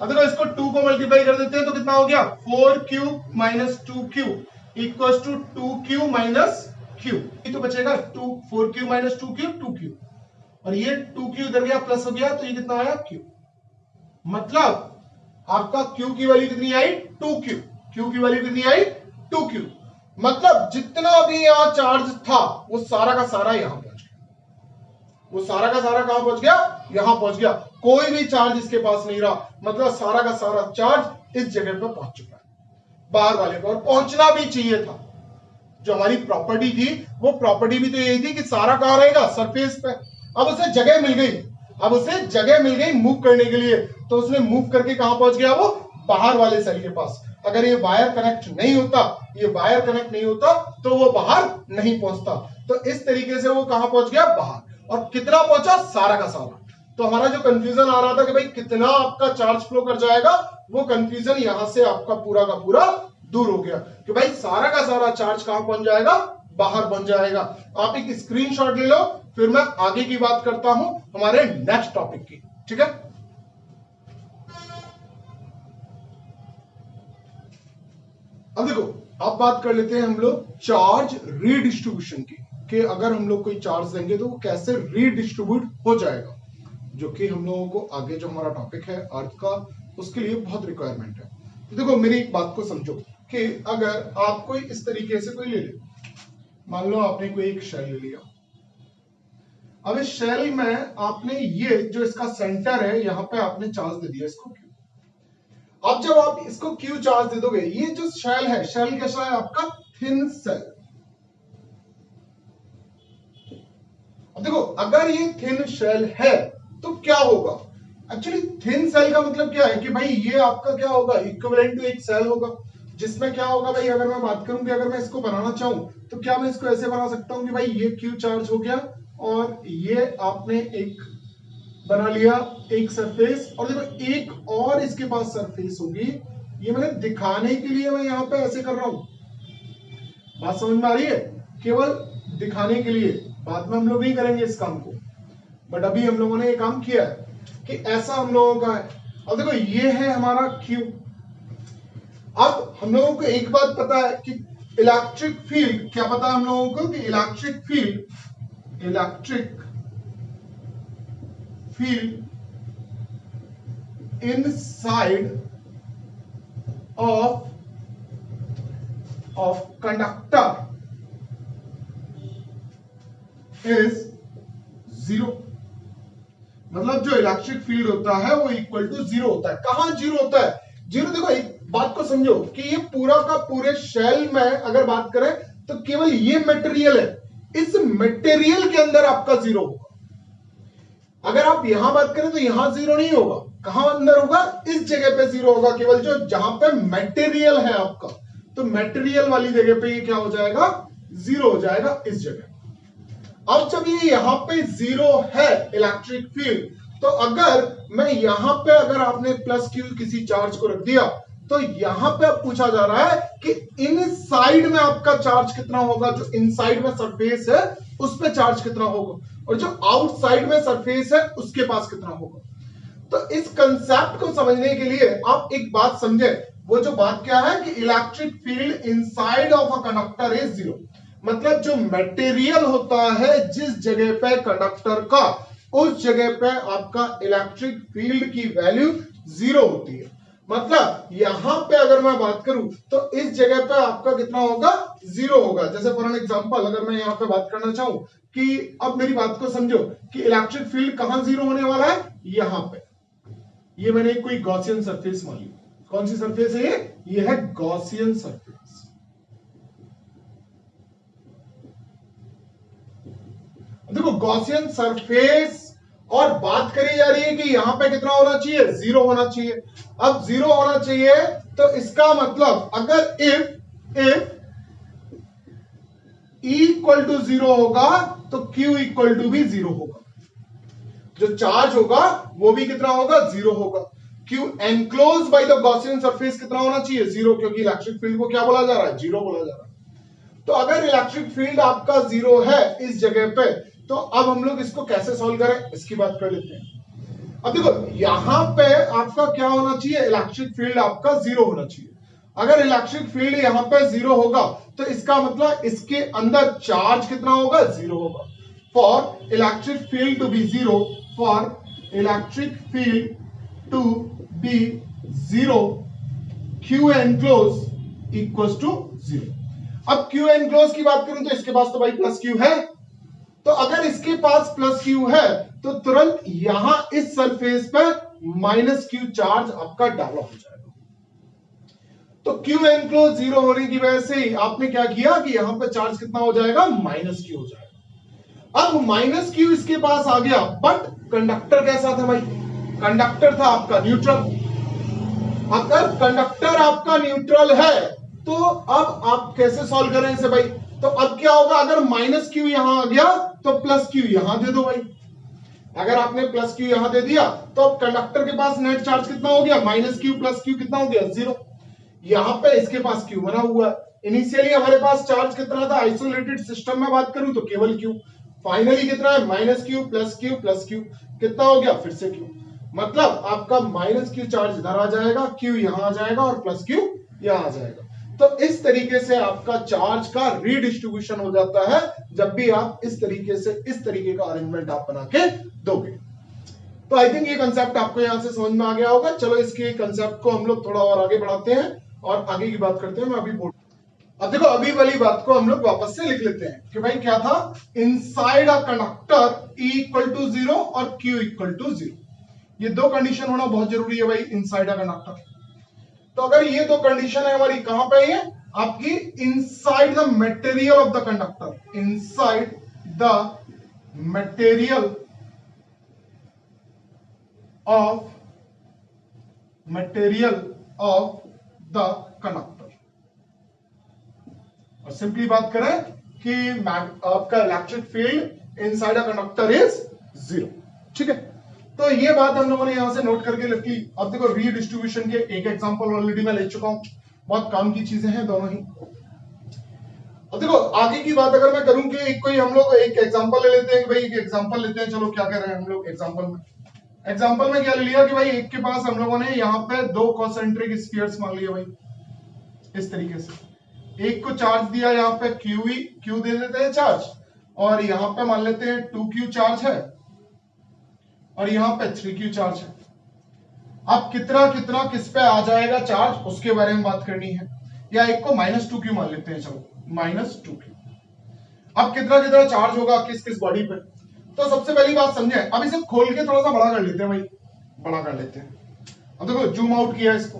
अब देखो इसको 2 को मल्टीप्लाई कर देते हैं तो कितना हो गया? 4Q minus 2Q equal to 2Q minus Q, ये तो बचेगा 4Q माइनस 2Q 2Q, और ये 2Q इधर गया प्लस हो गया, तो ये कितना आया? Q। मतलब आपका Q की वैल्यू कितनी आई? 2Q। Q की वैल्यू कितनी आई? 2Q। मतलब जितना भी यहां चार्ज था वो सारा का सारा यहां पहुंच गया, वो सारा का सारा कहां पहुंच गया? यहां पहुंच गया। कोई भी चार्ज इसके पास नहीं रहा, मतलब सारा का सारा चार्ज इस जगह पर पहुंच चुका है, बाहर वाले पर, और पहुंचना भी चाहिए था। जो हमारी प्रॉपर्टी थी वो प्रॉपर्टी भी तो यही थी कि सारा कहां रहेगा? सरफेस पे। अब उसे जगह मिल गई, अब उसे जगह मिल गई मूव करने के लिए, तो उसने मूव करके कहां पहुंच गया, वो बाहर वाले सेल के पास। अगर ये वायर कनेक्ट नहीं होता, ये वायर कनेक्ट नहीं होता तो वो बाहर नहीं पहुंचता। तो इस तरीके से वो कहां पहुंच गया, बाहर। और कितना पहुंचा, सारा का सारा। तो हमारा जो कंफ्यूजन आ रहा था कि भाई कितना आपका चार्ज फ्लो कर जाएगा, वो कंफ्यूजन यहां से आपका पूरा का पूरा दूर हो गया कि भाई सारा का सारा चार्ज कहां पहुंच जाएगा, बाहर पहुंच जाएगा। आप एक स्क्रीनशॉट ले लो, फिर मैं आगे की बात करता हूं हमारे नेक्स्ट टॉपिक की, ठीक है। अब देखो, अब बात कर लेते हैं हम लोग चार्ज रीडिस्ट्रीब्यूशन की, कि अगर हम लोग कोई चार्ज देंगे तो वो कैसे रीडिस्ट्रीब्यूट हो जाएगा, जो कि हम लोगों को आगे जो हमारा टॉपिक है अर्थ का, उसके लिए बहुत रिक्वायरमेंट है। तो देखो मेरी एक बात को समझो कि अगर आप कोई इस तरीके से कोई ले ले, मान लो आपने कोई एक शेल ले लिया। अब इस शेल में आपने ये जो इसका सेंटर है, यहां पे आपने चार्ज दे दिया इसको Q। अब जब आप इसको Q चार्ज दे दोगे, ये जो शेल है, शेल कैसा है आपका, थिन सेल। अब देखो अगर ये थिन शेल है तो क्या होगा, एक्चुअली थिन सेल का मतलब क्या है कि भाई ये आपका क्या होगा, इक्विवेलेंट टू एक सेल होगा, जिसमें क्या होगा भाई, अगर मैं बात करूं कि अगर मैं इसको बनाना चाहूं तो क्या मैं इसको ऐसे बना सकता हूं कि भाई ये Q चार्ज हो गया और ये आपने एक बना लिया एक सरफेस, और देखो एक और इसके पास सरफेस होगी। ये मैंने दिखाने के लिए मैं यहां पे ऐसे कर रहा हूं, बात समझ में आ रही है, केवल दिखाने के लिए। बाद में हम लोग नहीं करेंगे इस काम को, बट अभी हम लोगों ने ये काम किया है कि ऐसा हम लोगों का है। अब देखो ये है हमारा Q। अब हम लोगों को एक बात पता है कि इलेक्ट्रिक फील्ड, क्या पता है हम लोगों को कि electric field inside of conductor is 0। मतलब जो इलेक्ट्रिक फील्ड होता है वो इक्वल टू 0 होता है। कहां 0 होता है, 0, देखो एक बात को समझो कि ये पूरा का पूरे शेल में अगर बात करें तो केवल ये मटेरियल है, इस मटेरियल के अंदर आपका 0 होगा। अगर आप यहां बात करें तो यहां 0 नहीं होगा, कहां अंदर होगा, इस जगह पे 0 होगा, केवल जो जहां पे मटेरियल है आपका, तो मटेरियल वाली जगह पे ये क्या हो जाएगा, 0 हो जाएगा इस जगह। अब जब ये यहां पे 0 है इलेक्ट्रिक फील्ड, तो अगर मैं यहां पे अगर आपने प्लस Q किसी चार्ज को रख दिया, तो यहां पे अब पूछा जा रहा है कि इनसाइड में आपका चार्ज कितना होगा, जो इनसाइड में सरफेस है उस पे चार्ज कितना होगा, और जो आउटसाइड में सरफेस है उसके पास कितना होगा। तो इस कंसेप्ट को समझने के लिए आप एक बात समझे, वो जो बात क्या है कि electric field inside of a conductor is 0। मतलब जो मटेरियल होता है जिस जगह पे कंडक्टर का, उस जगह पे आपका इलेक्ट्रिक फील्ड की वैल्यू 0 होती है। मतलब यहां पे अगर मैं बात करूं तो इस जगह पे आपका कितना होगा, 0 होगा। जैसे फॉर एन एग्जांपल अगर मैं यहां पे बात करना चाहूं कि अब मेरी बात को समझो कि इलेक्ट्रिक फील्ड कहां 0 होने वाला है, यहां पे। ये मैंने कोई गॉसियन सरफेस मान ली। कौन सी सरफेस है ये है गॉसियन सरफेस। देखो गॉसियन सरफेस, और बात करी जा रही है कि यहां पे कितना होना चाहिए, 0 होना चाहिए। अब 0 होना चाहिए तो इसका मतलब अगर इफ E इक्वल टू 0 होगा तो Q इक्वल टू भी 0 होगा। जो चार्ज होगा वो भी कितना होगा, 0 होगा। Q enclose by the Gaussian surface कितना होना चाहिए, 0, क्योंकि इलेक्ट्रिक फील्ड को क्या बोला जा रहा है, 0 बोला जा रहा है। तो अगर इलेक्ट्रिक फील्ड आपका 0 है इस जगह पे, तो अब हम लोग इसको कैसे सॉल्व करें, इसकी बात कर लेते हैं। अब देखो यहां पे आपका क्या होना चाहिए, इलेक्ट्रिक फील्ड आपका 0 होना चाहिए। अगर इलेक्ट्रिक फील्ड यहां पे 0 होगा तो इसका मतलब इसके अंदर चार्ज कितना होगा, 0 होगा। For electric field to be 0, for electric field to be 0, Q enclose equals to 0। अब Q एनक्लोज की बात करूं तो इसके पास तो भाई प्लस Q है, तो अगर इसके पास प्लस Q है तो तुरंत यहां इस सरफेस पर माइनस Q चार्ज आपका डेवलप हो जाएगा। तो Q एनक्लोज 0 होने की वजह से आपने क्या किया कि यहां पर चार्ज कितना हो जाएगा, माइनस Q हो जाएगा। अब माइनस क्यू इसके पास आ गया, बट कंडक्टर कैसा था भाई? कंडक्टर था आपका न्यूट्रल। अगर कंडक्टर आपका न्यूट्रल है तो अब आप कैसे सॉल्व करें इसे भाई? तो अब क्या होगा, अगर माइनस क्यू यहां आ गया तो प्लस क्यू यहां दे दो भाई। अगर आपने प्लस क्यू यहां दे दिया तो अब कंडक्टर के पास नेट चार्ज कितना हो गया? माइनस क्यू प्लस क्यू कितना हो गया? 0। यहां पे इसके पास क्यू बना हुआ है। इनिशियली हमारे पास चार्ज कितना था? आइसोलेटेड सिस्टम में बात करूं तो केवल क्यू। फाइनली कितना है? Minus Q plus Q plus Q कितना हो गया? फिर से क्यू। मतलब आपका माइनस क्यू चार्ज इधर आ जाएगा, क्यू यहां आ जाएगा और प्लस क्यू यहां आ जाएगा। तो इस तरीके से आपका चार्ज का रीडिस्ट्रीब्यूशन हो जाता है जब भी आप इस तरीके से इस तरीके का अरेंजमेंट आप बना के दोगे। तो आई थिंक ये कंसेप्ट आपको यहां से समझ में आ गया होगा। चलो इसके कंसेप्ट को हम लोग थोड़ा और आगे बढ़ाते हैं और आगे की बात करते हैं। मैं अभी बोल, अब देखो अभी वाली बात को हम लोग वापस से लिख लेते हैं कि भाई क्या था? Inside a conductor E equal to 0 और Q इक्वल टू 0। ये दो कंडीशन होना बहुत जरूरी है भाई इनसाइड अ कंडक्टर। तो अगर ये दो कंडीशन है हमारी, कहां पे है? आपकी inside the material of the conductor. Inside the material of the conductor. और सिंपली बात करें कि आपका electric field inside a conductor is 0। ठीक है, तो ये बात हम लोगों ने यहां से नोट करके रख ली। अब देखो रीडिस्ट्रीब्यूशन के एक एग्जांपल ऑलरेडी मैं ले चुका हूं, बहुत काम की चीजें हैं दोनों ही। अब देखो आगे की बात अगर मैं करूं कि एक कोई हम लोग एक एग्जांपल ले लेते हैं कि भाई एक एग्जांपल लेते हैं। चलो क्या कर रहे हैं हम लोग एग्जांपल में क्या ले लिया कि भाई एक के पास हम लोगों ने यहाँ पे दो कॉन्सेंट्रिक स्फीयर्स मान लिया भाई इस तरीके से। एक को चार्ज दिया यहाँ पे क्यू दे देते हैं चार्ज, और यहाँ पे मान लेते हैं 2Q चार्ज है और यहाँ पे 3Q चार्ज है। अब कितना कितना किस पे आ जाएगा चार्ज उसके बारे में बात करनी है। या एक को -2Q मान लेते हैं, चलो -2Q। अब कितना कितना चार्ज होगा किस किस बॉडी पे? तो सबसे पहली बात समझे, अब इसे खोल के थोड़ा सा बड़ा कर लेते हैं भाई, बड़ा कर लेते हैं। अब देखो जूम आउट किया इसको।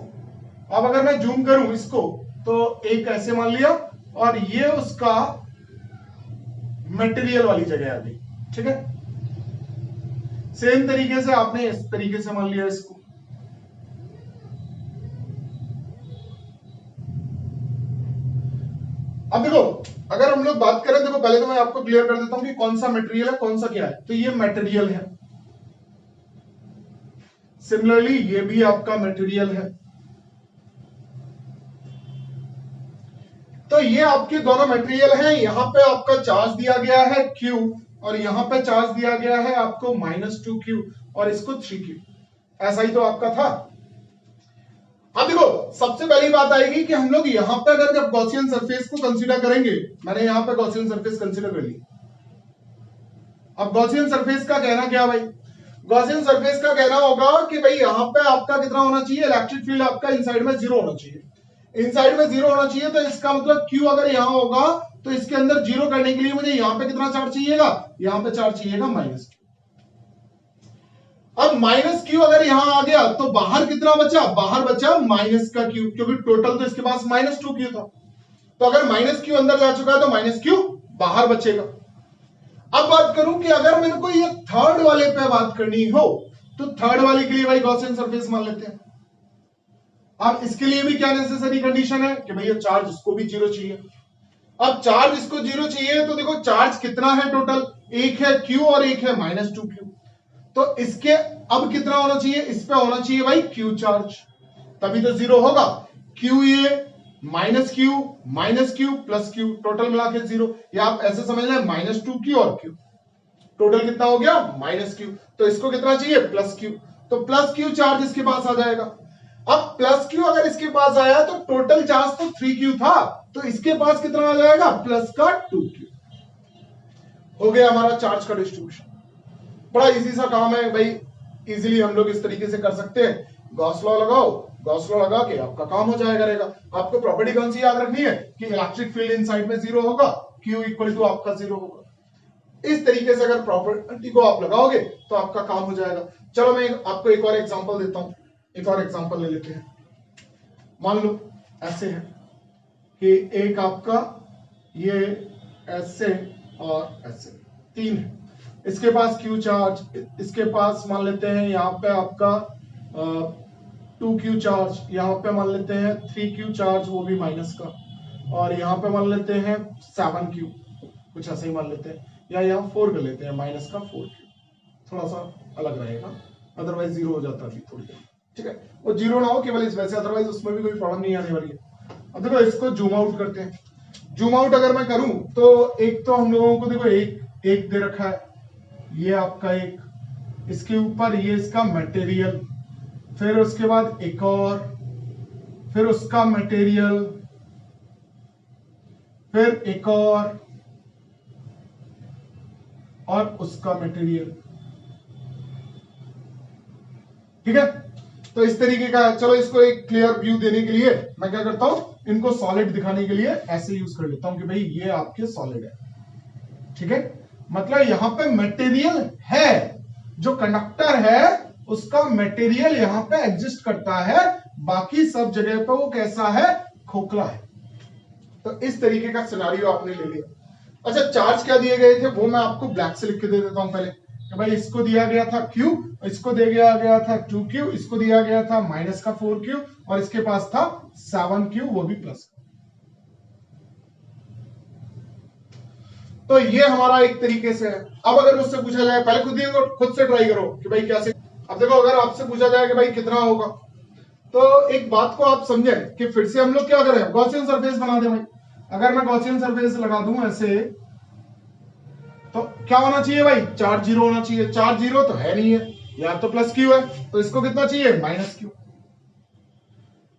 अब अगर मैं जूम करूं इसको तो एक ऐसे मान लिया और ये उसका मटेरियल वाली जगह आ गई। ठीक है, सेम तरीके से आपने इस तरीके से मान लिया इसको। अब देखो अगर हम लोग बात करें, देखो पहले तो मैं आपको क्लियर कर देता हूं कि कौन सा मटेरियल है कौन सा क्या है। तो ये मटेरियल है, सिमिलरली ये भी आपका मटेरियल है। तो ये आपके दोनों मटेरियल हैं। यहां पे आपका चार्ज दिया गया है Q और यहां पे चार्ज दिया गया है आपको -2Q और इसको 3Q। ऐसा ही तो आपका था। अब देखो सबसे पहली बात आएगी कि हम लोग यहां पे अगर जब गॉसियन सरफेस को कंसीडर करेंगे, मैंने यहां पे गॉसियन सरफेस कंसीडर कर ली। अब गॉसियन सरफेस का कहना क्या भाई? गॉसियन सरफेस का कहना होगा कि भाई यहां पे आपका कितना होना चाहिए? इलेक्ट्रिक फील्ड आपका इनसाइड में 0 होना चाहिए। इनसाइड में 0 होना चाहिए, तो इसका मतलब Q अगर यहां होगा तो इसके अंदर 0 करने के लिए मुझे यहां पे कितना चार्ज चाहिएगा? यहां पे चार्ज चाहिएगा -Q। अब -Q अगर यहां आ गया तो बाहर कितना बचा? बाहर बचा माइनस का Q, क्योंकि टोटल तो इसके पास -2Q था। तो अगर -Q अंदर जा चुका है तो -Q बाहर बचेगा। अब बात करूं कि अगर मेरे को ये थर्ड वाले पे बात करनी हो तो थर्ड वाले के लिए भाई गॉसियन सरफेस मान लेते हैं। अब इसके लिए भी क्या नेसेसरी कंडीशन है कि भैया चार्ज इसको भी 0 चाहिए। अब चार्ज इसको 0 चाहिए तो देखो चार्ज कितना है टोटल? एक है Q और एक है -2Q। तो इसके अब कितना होना चाहिए? इस पे होना चाहिए भाई Q चार्ज, तभी तो 0 होगा। Q ये -Q प्लस Q टोटल मिला के 0। या आप ऐसे समझ लें -2Q और Q टोटल कितना हो गया? -Q। तो इसको कितना चाहिए? +Q। तो +Q चार्ज इसके पास आ जाएगा। अब +Q अगर इसके पास आया तो टोटल चार्ज तो 3Q था, तो इसके पास कितना आ जाएगा? प्लस का 2Q। हो गया हमारा चार्ज का डिस्ट्रीब्यूशन। बड़ा इजी सा काम है भाई, इजीली हम लोग इस तरीके से कर सकते हैं। गॉस लॉ लगाओ, गॉस लॉ लगा के आपका काम हो जाएगा रहेगा। आपको प्रॉपर्टी कौन सी याद रखनी है कि इलेक्ट्रिक फील्ड इनसाइड में 0 होगा, Q इक्वल टू आपका 0 होगा। इस तरीके से अगर प्रॉपर्टी को आप लगाओगे तो आपका काम हो जाएगा। चलो मैं आपको एक और एग्जांपल देता हूं, एक और एग्जांपल ले लेते हैं। मान लो ऐसे है कि एक आपका ये ऐसे और ऐसे, 3 है, इसके पास Q चार्ज, इसके पास मान लेते हैं यहाँ पे आपका 2Q चार्ज, यहाँ पे मान लेते हैं 3Q चार्ज वो भी माइनस का, और यहाँ पे मान लेते हैं 7Q, कुछ ऐसे ही मान लेते हैं, या यहाँ 4 कर लेते हैं, माइनस का 4Q, थोड़ा सा अलग रहेगा, अदरवाइज 0 हो जाता है थोड़ी देर, ठीक है। वो 0 ना हो केवल इस वजह से, अदरवाइज उसमें भी कोई प्रॉब्लम नहीं आने वाली है। अब देखो इसको जूम आउट करते हैं। जूम आउट अगर मैं करूं तो एक तो हम लोगों को देखो एक दे रखा है, ये आपका एक, इसके ऊपर ये इसका मटेरियल, फिर उसके बाद एक और, फिर उसका मटेरियल, फिर एक और उसका मटेरियल, ठीक है। तो इस तरीके का है। चलो इसको एक क्लियर व्यू देने के लिए मैं क्या करता हूं, इनको सॉलिड दिखाने के लिए ऐसे यूज कर लेता हूं कि भाई ये आपके सॉलिड है, ठीक है। मतलब यहां पे मटेरियल है, जो कंडक्टर है उसका मटेरियल यहां पे एग्जिस्ट करता है, बाकी सब जगह पे वो कैसा है, खोखला है। तो इस तरीके का सिनेरियो आपने ले लिया। अच्छा चार्ज क्या दिए गए थे वो मैं आपको ब्लैक से लिख के दे देता हूं पहले, कि भाई इसको दिया गया था Q, इसको दिया गया था 2Q, इसको दिया गया था माइनस का 4Q, और इसके पास था 7Q वो भी प्लस का। तो ये हमारा एक तरीके से है। अब अगर मुझसे पूछा जाए, पहले खुद से ट्राई करो कि भाई कैसे। अब देखो अगर आपसे पूछा जाए कि भाई कितना होगा, तो एक बात को आप समझें कि फिर से हम लोग क्या करें, गॉसियन सरफेस बना दे भाई। अगर मैं गॉसियन सरफेस लगा दूं ऐसे, तो क्या होना चाहिए भाई, चार्ज 0 होना चाहिए। चार्ज 0 तो है नहीं है, या तो प्लस Q है, तो इसको कितना चाहिए, माइनस Q।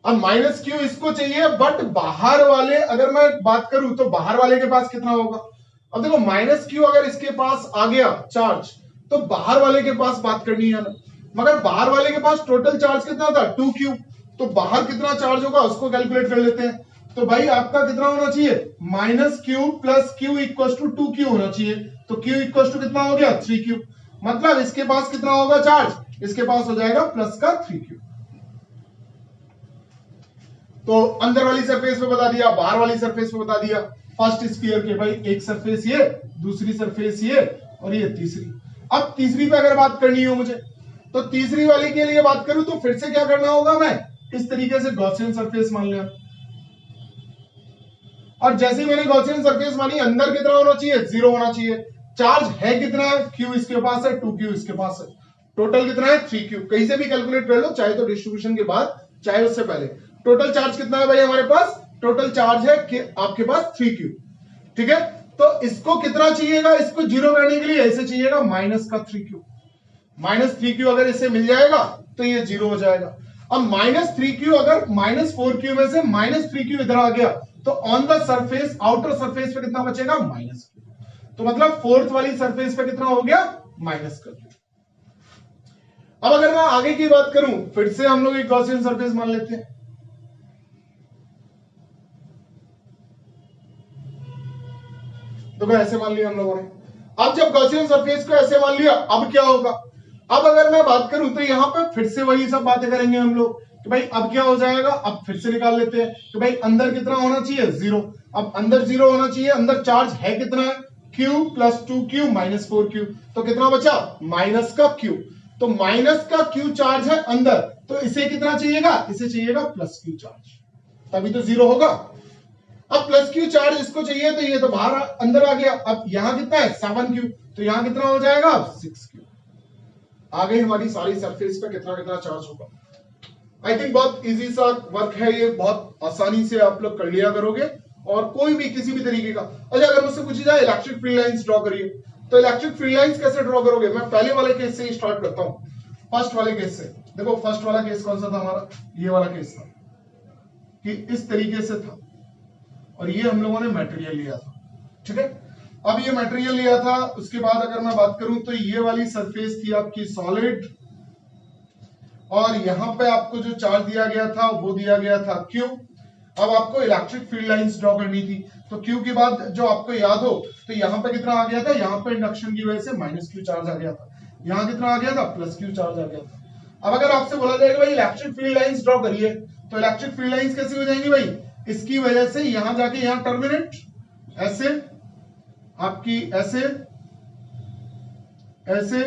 अब माइनस Q इसको चाहिए, बट बाहर वाले अगर मैं बात करूं तो बाहर वाले के पास कितना होगा। अब देखो माइनस Q अगर इसके पास आ गया चार्ज, तो बाहर वाले के पास बात करनी है ना, मगर बाहर वाले के पास टोटल चार्ज कितना था, 2Q, तो बाहर कितना चार्ज होगा उसको कैलकुलेट कर लेते हैं। तो भाई आपका कितना होना चाहिए, minus Q plus Q equal to 2Q होना चाहिए। तो Q इक्वल टू कितना हो गया, 3Q। मतलब इसके पास कितना होगा चार्ज, इसके पास हो जाएगा प्लस का 3Q। तो अंदर वाली सरफेस पे बता दिया, बाहर वाली सरफेस पे बता दिया। फर्स्ट स्फीयर के भाई एक सरफेस ये, दूसरी सरफेस ये, और ये तीसरी। अब तीसरी पे अगर बात करनी हो मुझे, तो तीसरी वाली के लिए बात करूं तो फिर से क्या करना होगा, मैं इस तरीके से गॉसियन सरफेस मान लिया, और जैसे ही मैंने गॉसियन सरफेस मानी, अंदर कितना होना चाहिए, 0 होना चाहिए। चार्ज है कितना है, Q इसके पास है, 2Q इसके पास है, टोटल कितना है 3Q। कहीं से भी कैलकुलेट कर लो, चाहे तो डिस्ट्रीब्यूशन के बाद चाहे उससे पहले। टोटल चार्ज कितना है भाई हमारे पास, टोटल चार्ज है कि आपके पास 3Q, ठीक है। तो इसको कितना चाहिएगा, इसको 0 करने के लिए ऐसे चाहिएगा माइनस का 3Q। माइनस 3Q अगर इसे मिल जाएगा तो ये 0 हो जाएगा। अब माइनस 3Q अगर माइनस 4Q में से माइनस 3Q इधर आ गया, तो on the surface, outer surface पे कितना बचेगा, माइनस Q। तो मतलब फोर्थ वाली सरफेस पे कितना हो गया, माइनस का Q। अब अगर मैं आगे की बात करूं, फिर से हम लोग एक गॉसियन सरफेस मान लेते हैं। तो ऐसे मान लिया हम लोगों ने। अब जब गॉसियन सरफेस को ऐसे मान लिया, अब क्या होगा। अब अगर मैं बात करूं तो यहां पे फिर से वही सब बातें करेंगे हम लोग कि भाई अब क्या हो जाएगा। अब फिर से निकाल लेते हैं कि भाई अंदर कितना होना चाहिए, 0। अब अंदर 0 होना चाहिए, अंदर चार्ज है कितना है, Q plus 2Q minus 4Q, तो कितना बचा, माइनस का Q। तो माइनस का Q चार्ज है अंदर, तो इसे कितना चाहिएगा, इसे चाहिएगा प्लस Q चार्ज, तभी तो 0 होगा। अब प्लस Q चार्ज इसको चाहिए, तो ये तो बाहर अंदर आ गया। अब यहां कितना है, 7Q, तो यहां कितना हो जाएगा, 6Q। आ गई हमारी सारी सरफेस पे कितना कितना चार्ज होगा। आई थिंक बहुत इजी सा वर्क है ये, बहुत आसानी से आप लोग कर लिया करोगे, और कोई भी किसी भी तरीके का। अच्छा अगर मुझसे पूछी जाए इलेक्ट्रिक फील्ड लाइंस ड्रॉ करिए, तो इलेक्ट्रिक फील्ड लाइंस कैसे ड्रॉ करोगे। मैं पहले वाले केस से ही स्टार्ट करता हूं, फर्स्ट वाले केस से। देखो फर्स्ट वाला केस कौन सा था हमारा, ये वाला केस था कि इस तरीके से था, और ये हम लोगों ने मटेरियल लिया था, ठीक है। अब ये मटेरियल लिया था, उसके बाद अगर मैं बात करूं तो ये वाली सरफेस थी आपकी सॉलिड, और यहां पे आपको जो चार्ज दिया गया था वो दिया गया था Q। अब आपको इलेक्ट्रिक फील्ड लाइंस ड्रॉ करनी थी, तो Q के बाद जो आपको याद हो, तो यहां पे कितना आ गया था, यहां पे इंडक्शन की वजह से माइनस Q चार्ज आ गया था, यहां कितना आ गया था, प्लस Q चार्ज आ गया था। अब अगर आपसे बोला जाएगा भाई इलेक्ट्रिक फील्ड लाइंस ड्रॉ करिए, तो इलेक्ट्रिक फील्ड लाइंस कैसे हो जाएंगी भाई, इसकी वजह से यहां जाके यहां टर्मिनेट, ऐसे आपकी ऐसे, ऐसे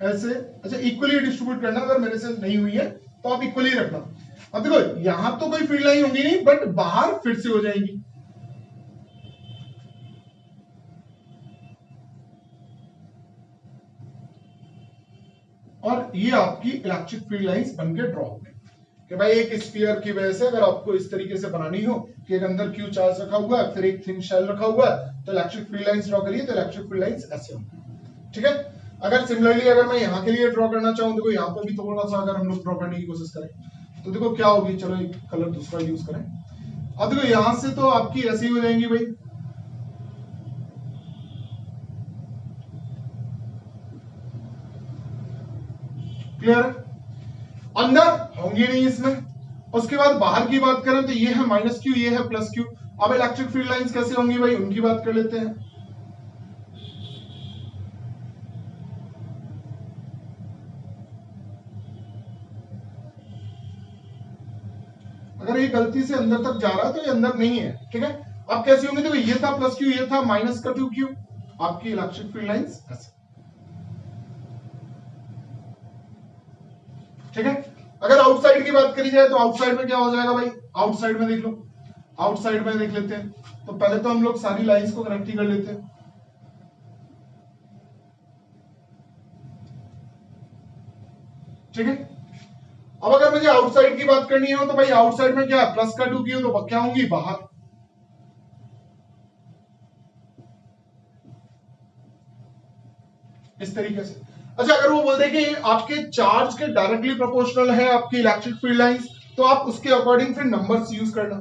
ऐसे, अच्छा इक्वली डिस्ट्रीब्यूट करना, अगर मेरे से नहीं हुई है तो आप इक्वली रखना। अब देखो यहां तो कोई फील्ड लाइन होंगी नहीं, बट बाहर फिर से हो जाएंगी। और ये आपकी इलेक्ट्रिक फील्ड लाइंस बनके ड्रॉ हो गई कि भाई एक स्फीयर की वजह से अगर आपको इस तरीके से बनानी हो कि एक अंदर क्यू चार्ज रखा हुआ है, फिर एक थिन शेल रखा हुआ है, तो इलेक्ट्रिक फील्ड लाइंस ड्रॉ करिए तो इलेक्ट्रिक फील्ड लाइंस ऐसे होंगी। ठीक है, अगर सिमिलरली अगर मैं यहाँ के लिए ड्रॉ करना चाहूँ, देखो यहाँ पर भी थोड़ा सा अगर हम लोग ड्रॉ करने की कोशिश करें तो देखो क्या होगी, चलो एक कलर दूसरा यूज करें। अब देखो यहां से तो आपकी ऐसी हो जाएंगी भाई, क्लियर, अंदर होंगी नहीं इसमें। उसके बाद बाहर की बात करें तो ये है माइनस क्यू, ये है प्लस क्यू। अब इलेक्ट्रिक फील्ड लाइंस कैसे होंगी भाई, उनकी बात कर लेते हैं। अगर ये गलती से अंदर तक जा रहा है तो ये अंदर नहीं है, ठीक है। अब कैसी होंगी, देखो ये था प्लस क्यू, ये था माइनस का 2q, आपकी इलेक्ट्रिक फील्ड लाइंस ऐसे, ठीक है। अगर आउटसाइड की बात करी जाए तो आउटसाइड में क्या हो जाएगा भाई, आउटसाइड में देख लो, आउटसाइड में देख लेते हैं। तो पहले तो हम लोग सारी लाइंस को कनेक्ट ही कर लेते हैं, ठीक है। अब अगर मुझे आउटसाइड की बात करनी हो तो भाई आउटसाइड में क्या है, प्लस का 2q, तो क्या होंगी बाहर, इस तरीके से। अच्छा अगर वो बोल दे कि आपके चार्ज के डायरेक्टली प्रोपोर्शनल है आपकी इलेक्ट्रिक फील्ड लाइंस, तो आप उसके अकॉर्डिंग फिर नंबर्स यूज करना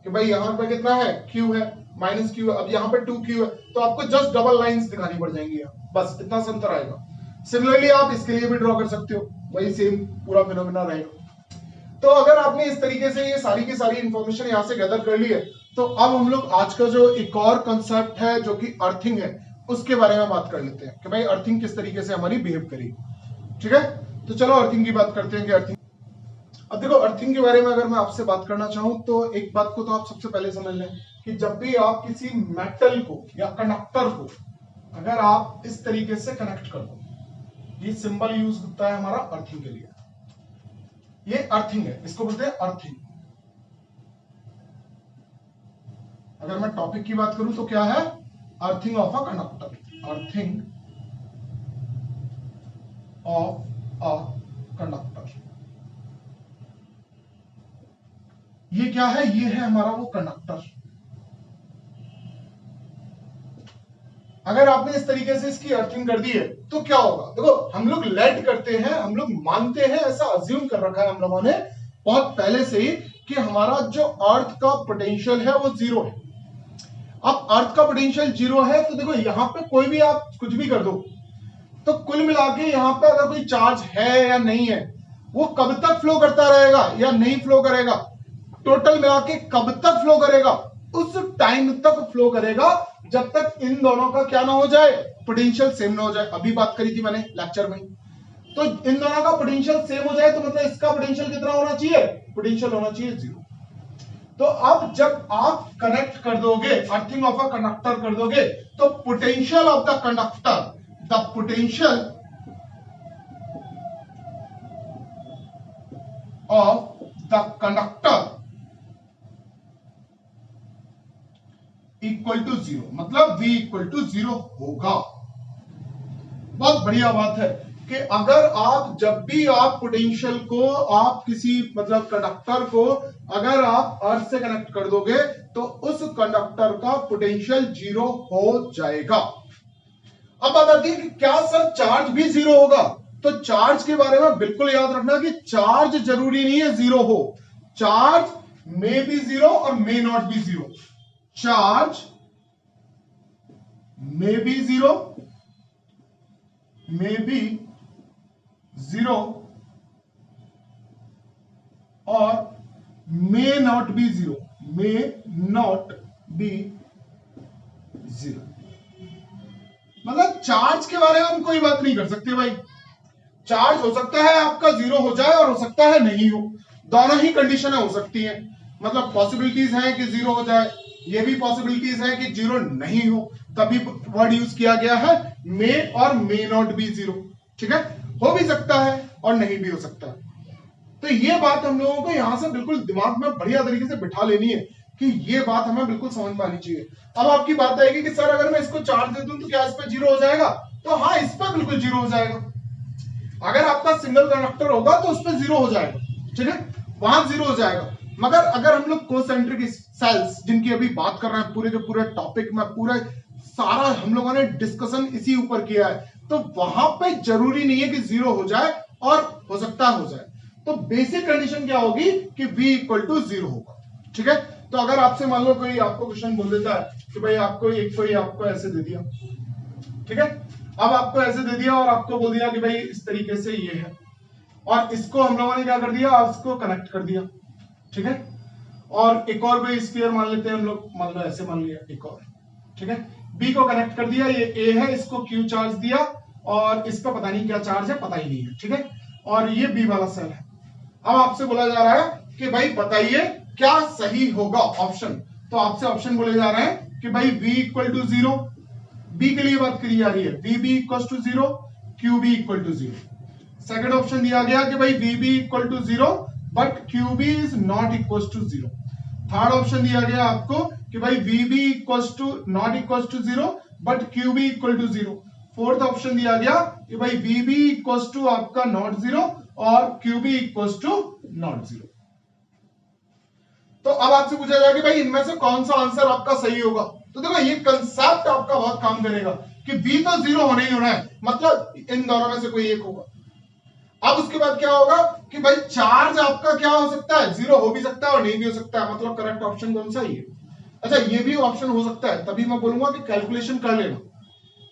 कि भाई यहां पे कितना है, q है, माइनस q है, अब यहाँ पे 2q है, तो आपको जस्ट डबल लाइंस दिखानी पड़ जाएंगी यहाँ, बस इतना सा अंतर आएगा। सिमिलरली आप इसके लिए भी ड्रॉ कर सकते हो, वही सेम पूरा फिनोमेना रहेगा। तो अगर आपने इस तरीके से ये सारी की सारी इंफॉर्मेशन यहाँ से गैदर कर ली है, तो अब हम लोग आज का जो एक और कंसेप्ट है जो कि अर्थिंग है, उसके बारे में बात कर लेते हैं कि भाई अर्थिंग किस तरीके से हमारी बिहेव करेगी, ठीक है। तो चलो अर्थिंग की बात करते हैं कि अर्थिंग, अब देखो अर्थिंग के बारे में अगर मैं आपसे बात करना चाहूं तो एक बात को तो आप सबसे पहले समझ लें कि जब भी आप किसी मेटल को या कंडक्टर को अगर आप इस तरीके से कनेक्ट कर दो, ये सिंबल यूज होता है हमारा अर्थिंग के लिए, ये अर्थिंग है, इसको बोलते हैं अर्थिंग। अगर मैं टॉपिक की बात करूं तो क्या है, earthing of a conductor, earthing of a conductor. ये क्या है, ये है हमारा वो कंडक्टर। अगर आपने इस तरीके से इसकी अर्थिंग कर दी है तो क्या होगा, देखो हम लोग लेट करते हैं, हम लोग मानते हैं, ऐसा अज्यूम कर रखा है हम लोगों ने बहुत पहले से ही कि हमारा जो अर्थ का पोटेंशियल है वो जीरो है। अब अर्थ का पोटेंशियल जीरो है तो देखो यहां पे कोई भी आप कुछ भी कर दो तो कुल मिला के यहां पे अगर कोई चार्ज है या नहीं है, वो कब तक फ्लो करता रहेगा या नहीं फ्लो करेगा, टोटल मिला के कब तक फ्लो करेगा, उस टाइम तक फ्लो करेगा जब तक इन दोनों का क्या ना हो जाए, पोटेंशियल सेम ना हो जाए। अभी बात करी थी मैंने लेक्चर में, तो इन दोनों का पोटेंशियल सेम हो जाए तो मतलब इसका पोटेंशियल कितना होना चाहिए, पोटेंशियल होना चाहिए जीरो। तो अब जब आप कनेक्ट कर दोगे, अर्थिंग ऑफ अ कंडक्टर कर दोगे, तो potential of the conductor, the potential of the conductor equal to zero, मतलब v इक्वल टू जीरो होगा। बहुत बढ़िया बात है कि अगर आप जब भी आप पोटेंशियल को आप किसी मतलब कंडक्टर को अगर आप अर्थ से कनेक्ट कर दोगे तो उस कंडक्टर का पोटेंशियल जीरो हो जाएगा। अब बात आती है कि क्या सर चार्ज भी जीरो होगा, तो चार्ज के बारे में बिल्कुल याद रखना कि चार्ज जरूरी नहीं है जीरो हो, चार्ज मे बी जीरो और may not be zero, charge may be zero, may be zero और may not be zero, may not be zero. मतलब चार्ज के बारे में हम कोई बात नहीं कर सकते भाई, चार्ज हो सकता है आपका जीरो हो जाए और हो सकता है नहीं हो, दोनों ही कंडीशनें हो सकती हैं, मतलब पॉसिबिलिटीज हैं कि जीरो हो जाए ये भी पॉसिबिलिटीज है कि जीरो नहीं हो, तभी वर्ड यूज किया गया है मे और मे नॉट बी जीरो। ठीक है, हो भी सकता है और नहीं भी हो सकता है। तो ये बात हम लोगों को यहां से बिल्कुल दिमाग में बढ़िया तरीके से बिठा लेनी है कि ये बात हमें बिल्कुल समझ में आनी चाहिए। अब आपकी बात आएगी कि सर अगर मैं इसको चार्ज दे दूं तो क्या इस पे जीरो हो जाएगा? तो हाँ, इस पे बिल्कुल जीरो हो जाएगा। अगर आपका सिंगल कंडक्टर होगा तो उस पर जीरो हो जाएगा। ठीक है, वहां जीरो हो जाएगा। मगर अगर हम लोग कोसेंट्रिक सेल्स जिनकी अभी बात कर रहे हैं, पूरे के पूरे टॉपिक में पूरा सारा हम लोगों ने डिस्कशन इसी ऊपर किया है, तो वहां पे जरूरी नहीं है कि जीरो हो जाए, और हो सकता हो जाए। तो बेसिक कंडीशन क्या होगी कि v इक्वल टू जीरो होगा। ठीक है, तो अगर आपसे मान लो कोई आपको क्वेश्चन बोल देता है कि भाई आपको एक कोई आपको ऐसे दे दिया, ठीक है, अब आपको ऐसे दे दिया और आपको बोल दिया कि भाई इस तरीके से ये है, और इसको हम लोगों ने क्या कर दिया, इसको कनेक्ट कर दिया। ठीक है, और एक और कोई स्फीयर मान लेते हैं हम लोग, मान लो ऐसे मान लिया एक और। ठीक है, बी को कनेक्ट कर दिया, ये ए है, इसको क्यू चार्ज दिया, और इस पर पता नहीं क्या चार्ज है, पता ही नहीं है। ठीक है, और ये बी वाला सेल है। अब आपसे बोला जा रहा है कि भाई बताइए क्या सही होगा ऑप्शन। तो आपसे ऑप्शन बोले जा रहे हैं कि भाई v equal to zero, B के लिए बात करी जा रही है, V B equal to zero, Q B equal to zero. Second option दिया गया कि भाई V B equal to zero but Q B is not equal to zero. Third option दिया गया आपको कि भाई V B equal to not equal to zero but Q B equal to zero. Fourth option दिया गया कि भाई V B equal to आपका नॉट जीरो और Q B equal to not zero. तो अब आपसे पूछा जाएगा कि भाई इनमें से कौन सा आंसर आपका सही होगा। तो देखो ये कंसेप्ट आपका बहुत काम करेगा कि बी तो जीरो होना ही होना है, मतलब इन दोनों में से कोई एक होगा। अब उसके बाद क्या होगा कि भाई चार्ज आपका क्या हो सकता है, जीरो हो भी सकता है और नहीं भी हो सकता है, मतलब करेक्ट ऑप्शन कौन सा है? अच्छा, ये भी ऑप्शन हो सकता है, तभी मैं बोलूंगा कि कैलकुलेशन कर लेना।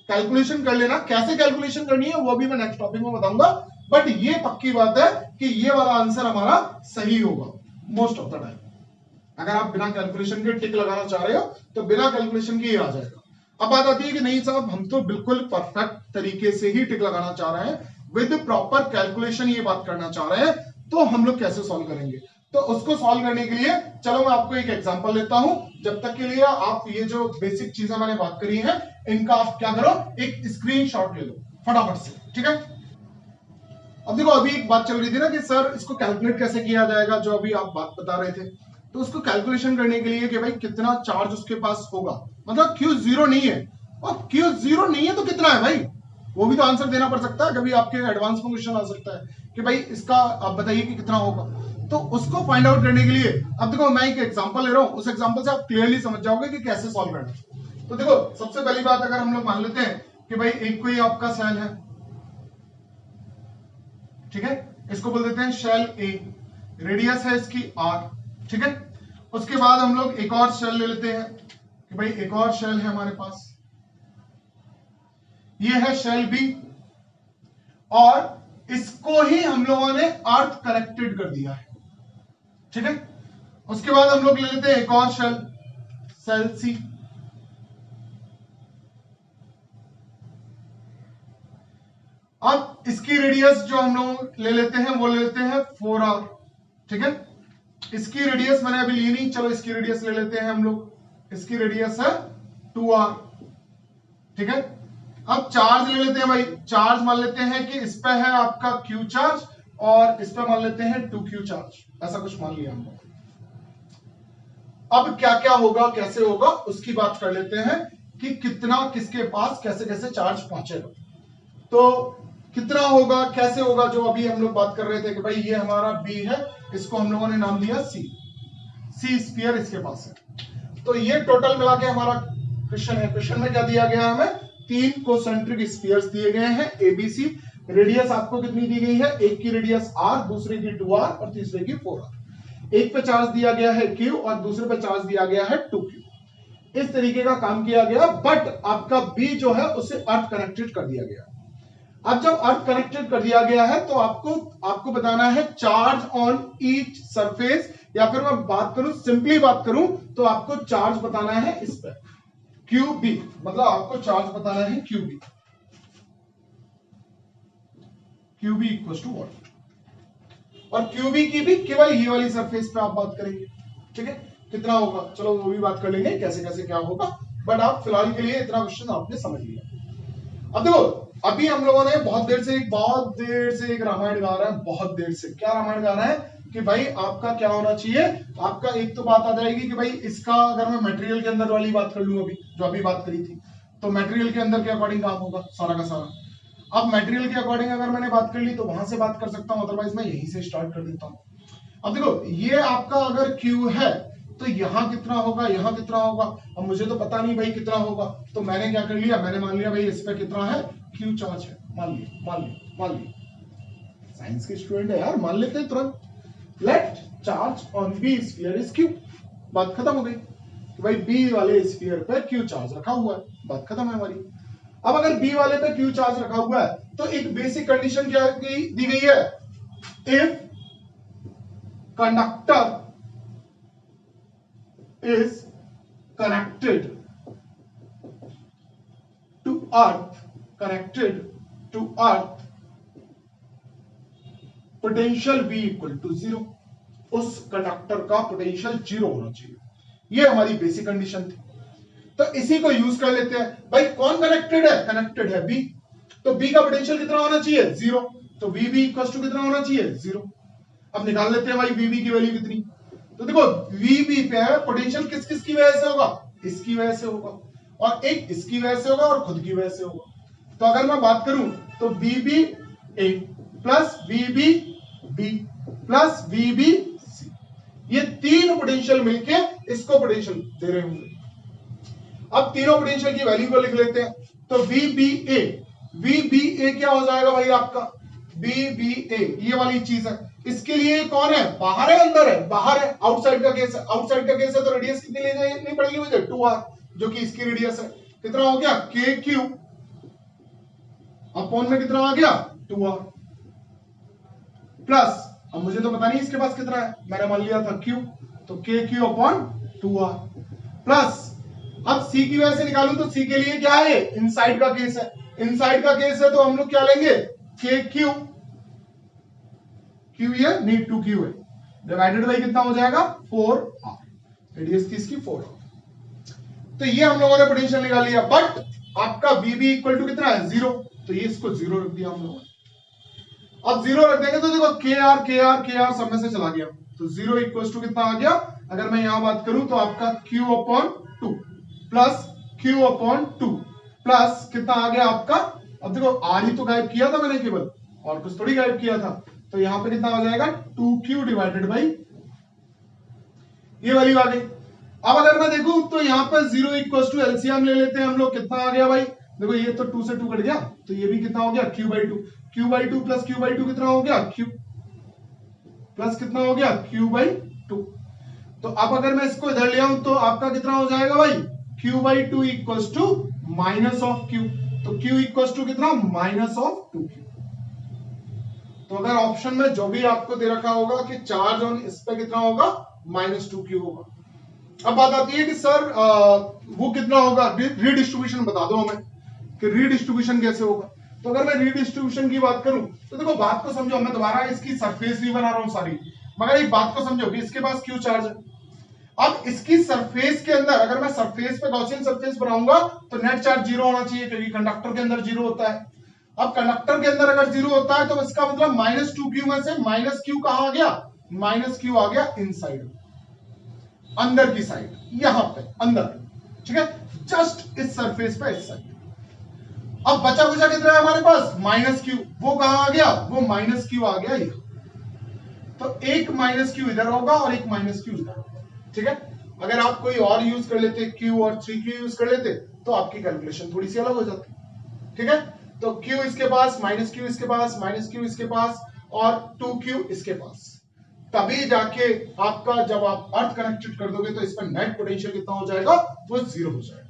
कैलकुलेशन कर लेना, कैसे कैलकुलेशन करनी है वो भी मैं नेक्स्ट टॉपिक में बताऊंगा, बट ये पक्की बात है कि ये वाला आंसर हमारा सही होगा मोस्ट ऑफ द टाइम। अगर आप बिना कैलकुलेशन के टिक लगाना चाह रहे हो तो बिना कैलकुलेशन के ही आ जाएगा। अब बात आती है कि नहीं साहब, हम तो बिल्कुल परफेक्ट तरीके से ही टिक लगाना चाह रहे हैं, विद प्रॉपर कैलकुलेशन ये बात करना चाह रहे हैं, तो हम लोग कैसे सॉल्व करेंगे? तो उसको सॉल्व करने के लिए चलो मैं आपको एक एग्जांपल लेता हूं। जब तक के लिए आप ये जो बेसिक चीजें मैंने बात करी हैं, इनका आप क्या करो, एक स्क्रीनशॉट ले लो फटाफट से। ठीक है, अब देखो अभी एक बात चल रही थी ना कि सर इसको कैलकुलेट कैसे किया जाएगा, जो अभी आप बात बता रहे थे। तो उसको कैलकुलेशन करने के लिए कि भाई कितना चार्ज उसके पास होगा, मतलब क्यू जीरो नहीं है, और क्यू जीरो नहीं है तो कितना है भाई, वो भी तो आंसर देना पड़ सकता है। कभी आपके एडवांस में क्वेश्चन आ सकता है कि भाई इसका आप बताइए कि कितना होगा। तो उसको फाइंड आउट करने के लिए अब देखो मैं एक एग्जांपल ले रहा हूं, उस एग्जांपल से आप क्लियरली समझ जाओगे कि कैसे सॉल्व करना। तो देखो सबसे पहली बात, अगर हम लोग मान लेते हैं कि भाई एक कोई आपका सेल है, ठीक है, इसको बोल देते हैं शेल ए, रेडियस है इसकी आर। ठीक है, उसके बाद हम लोग एक और शेल ले लेते हैं कि भाई एक और शेल है हमारे पास, ये है शेल बी, और इसको ही हम लोगों ने अर्थ कनेक्टेड कर दिया है। ठीक है, उसके बाद हम लोग ले लेते हैं एक और शेल, शेल सी। अब इसकी रेडियस जो हम लोग ले लेते हैं वो ले लेते हैं 4r। ठीक है, इसकी रेडियस मैंने अभी ली नहीं, चलो इसकी रेडियस ले लेते हैं हम लोग, इसकी रेडियस है 2r। ठीक है, अब चार्ज ले लेते हैं भाई, चार्ज मान लेते हैं कि इस पे है आपका q चार्ज और इस पे मान लेते हैं 2q चार्ज, ऐसा कुछ मान लिया हम लोग। अब क्या क्या होगा, कैसे होगा, उसकी बात कर लेते हैं कि कितना किसके पास कैसे कैसे चार्ज पहुंचेगा। तो कितना होगा, कैसे होगा, जो अभी हम लोग बात कर रहे थे कि भाई ये हमारा बी है, इसको हम लोगों ने नाम दिया सी, सी स्फीयर इसके पास है। तो ये टोटल मिला के हमारा क्वेश्चन है। क्वेश्चन में क्या दिया गया है, हमें 3 कोसेंट्रिक स्फीयर्स दिए गए हैं एबीसी। रेडियस आपको कितनी दी गई है, एक की रेडियस r, दूसरे की 2r और तीसरे की 4r। एक पे चार्ज दिया गया है q और दूसरे पे चार्ज दिया गया है 2q। इस तरीके का काम किया गया, बट आपका b जो है उसे अर्थ कनेक्टेड कर दिया गया। अब जब अर्थ कनेक्टेड कर दिया गया है तो आपको बताना है चार्ज ऑन ईच सरफेस, या फिर मैं बात करूं, सिंपली बात करूं तो आपको चार्ज बताना है इस पर QB, मतलब आपको चार्ज बताना है QB। QB equal to what, और QB की भी केवल ये वाली सरफेस पे आप बात करेंगे। ठीक है, कितना होगा, चलो वो भी बात कर लेंगे कैसे कैसे क्या होगा, बट आप फिलहाल के लिए इतना क्वेश्चन आपने समझ लिया। अब देखो अभी हम लोगों ने बहुत देर से एक रामायण गा रहा है, बहुत देर से क्या रामायण गा रहा है कि भाई आपका क्या होना चाहिए, आपका एक तो बात आ जाएगी कि भाई इसका अगर मैं मटेरियल के अंदर वाली बात कर लूं, अभी जो अभी बात करी थी, तो मटेरियल के अंदर के अकॉर्डिंग काम होगा सारा का सारा। अब मटेरियल के अकॉर्डिंग अगर मैंने बात कर ली तो वहां से बात कर सकता हूं, अदरवाइज मैं यहीं से स्टार्ट कर देता हूं। अब देखो ये आपका अगर Q है तो यहां कितना होगा, यहां कितना होगा, अब मुझे तो पता नहीं भाई कितना होगा, तो मैंने क्या कर लिया, मैंने मान लिया भाई इस पे कितना है, Q चार्ज है, मान लिया। साइंस के स्टूडेंट है यार, मान लेते हैं तुरंत। Let charge on B sphere is Q, बात खत्म हो गई कि भाई बी वाले स्फीयर पे Q चार्ज रखा हुआ है, बात खत्म है हमारी। अब अगर बी वाले पे Q चार्ज रखा हुआ है तो एक बेसिक कंडीशन क्या दी गई है, if conductor is connected to earth, potential V equal to 0, उस कंडक्टर का पोटेंशियल 0 होना चाहिए, ये हमारी बेसिक कंडीशन थी। तो इसी को यूज कर लेते हैं, भाई कौन कनेक्टेड है, कनेक्टेड है बी, तो बी का पोटेंशियल कितना होना चाहिए, 0, तो वी बी इक्वल टू कितना होना चाहिए, 0। अब निकाल लेते हैं भाई वीबी की वैल्यू कितनी, तो देखो वीबी पे पोटेंशियल किस किस की वजह से होगा, इसकी वजह से होगा, और एक इसकी वजह से होगा, और खुद की वजह से होगा। तो अगर मैं बात करूं तो वीबी ए प्लस वीबी बी प्लस वीबी सी, ये तीन पोटेंशियल मिलके इसको पोटेंशियल दे रहे होंगे। अब तीनों पोटेंशियल की वैल्यू को लिख लेते हैं, तो वीबी ए क्या हो जाएगा भाई आपका, वीबी ए ये वाली चीज है, इसके लिए कौन है, बाहर है अंदर है, बाहर है, आउटसाइड का केस है, आउटसाइड का केस है तो रेडियस कितनी लेनी पड़ेगी मुझे, 2r, जो कि इसकी रेडियस है, कितना हो गया kq अपॉन में कितना आ गया 2r, प्लस अब मुझे तो पता नहीं इसके पास कितना है, मैंने मान लिया था q, तो kq अपॉन 2r, प्लस अब c की वजह से निकालूं तो c के लिए क्या है, इनसाइड का केस है, इनसाइड का केस है तो हम लोग क्या लेंगे, kq, Q ये नहीं 2Q है, डिवाइडेड बाई कितना हो जाएगा 4R, रेडियस थी इसकी 4R। तो ये हम लोगों ने पोटेंशियल निकाल लिया, बट आपका VB इक्वल टू कितना है 0, तो ये इसको 0 रख दिया हम लोगों ने। अब 0 रख देंगे तो देखो KR सब में से चला गया, तो 0 इक्वल टू कितना आ गया, अगर मैं यहां बात करूं तो आपका Q upon 2 plus Q upon 2 plus कितना आ गया आपका, अब देखो R ही तो गायब किया था मैंने केवल, और कुछ थोड़ी गायब किया था, तो यहां पे कितना हो जाएगा 2Q डिवाइडेड बाई ये वैल्यू आ गई। अब अगर मैं देखूं तो यहां पर 0 इक्वल टू एलसीएम ले लेते हैं हम लोग, कितना आ गया भाई, देखो ये तो 2 से 2 कट गया, तो ये भी कितना हो गया Q/2 प्लस Q/2 कितना हो गया Q, प्लस कितना हो गया Q/2। तो अब अगर मैं इसको इधर ले आऊं तो आपका कितना हो जाएगा भाई, Q/2 equal to minus of Q, तो Q इक्वल टू कितना माइनस ऑफ 2Q। तो अगर ऑप्शन में जो भी आपको दे रखा होगा कि चार्ज ऑन इस पे कितना होगा -2Q होगा। अब बात आती है कि सर वो कितना होगा, रीडिस्ट्रीब्यूशन बता दो हमें कि रीडिस्ट्रीब्यूशन कैसे होगा। तो अगर मैं रीडिस्ट्रीब्यूशन की बात करूं तो देखो बात को समझो, मैं दोबारा इसकी सरफेस भी बना रहा हूं सारी, मगर एक बात को समझो कि इसके पास Q चार्ज है। अब इसकी सरफेस के अंदर अगर मैं सरफेस पे गॉसियन सरफेस बनाऊंगा तो नेट चार्ज 0 होना चाहिए, क्योंकि कंडक्टर के अंदर 0 होता है। अब कंडक्टर के अंदर अगर 0 होता है तो इसका मतलब -2Q में से -Q कहां आ गया, -Q आ गया इनसाइड, अंदर की साइड, यहां पे अंदर, ठीक है, जस्ट इस सरफेस पे इस साइड। अब बचा कुचा कितना है हमारे पास -Q, वो कहां आ गया, वो -Q आ गया यहां, तो एक -Q इधर होगा और एक -Q इधर होगा, ठीक है। अगर आप कोई और यूज कर लेते, Q और 3Q यूज कर लेते तो आपकी कैलकुलेशन थोड़ी सी अलग हो जाती, ठीक है। तो Q इसके पास, -Q इसके पास, -Q इसके पास और 2Q इसके पास, तभी जाके आपका जब आप अर्थ कनेक्टेड कर दोगे तो इस पर नेट पोटेंशियल कितना हो जाएगा, वो 0 हो जाएगा।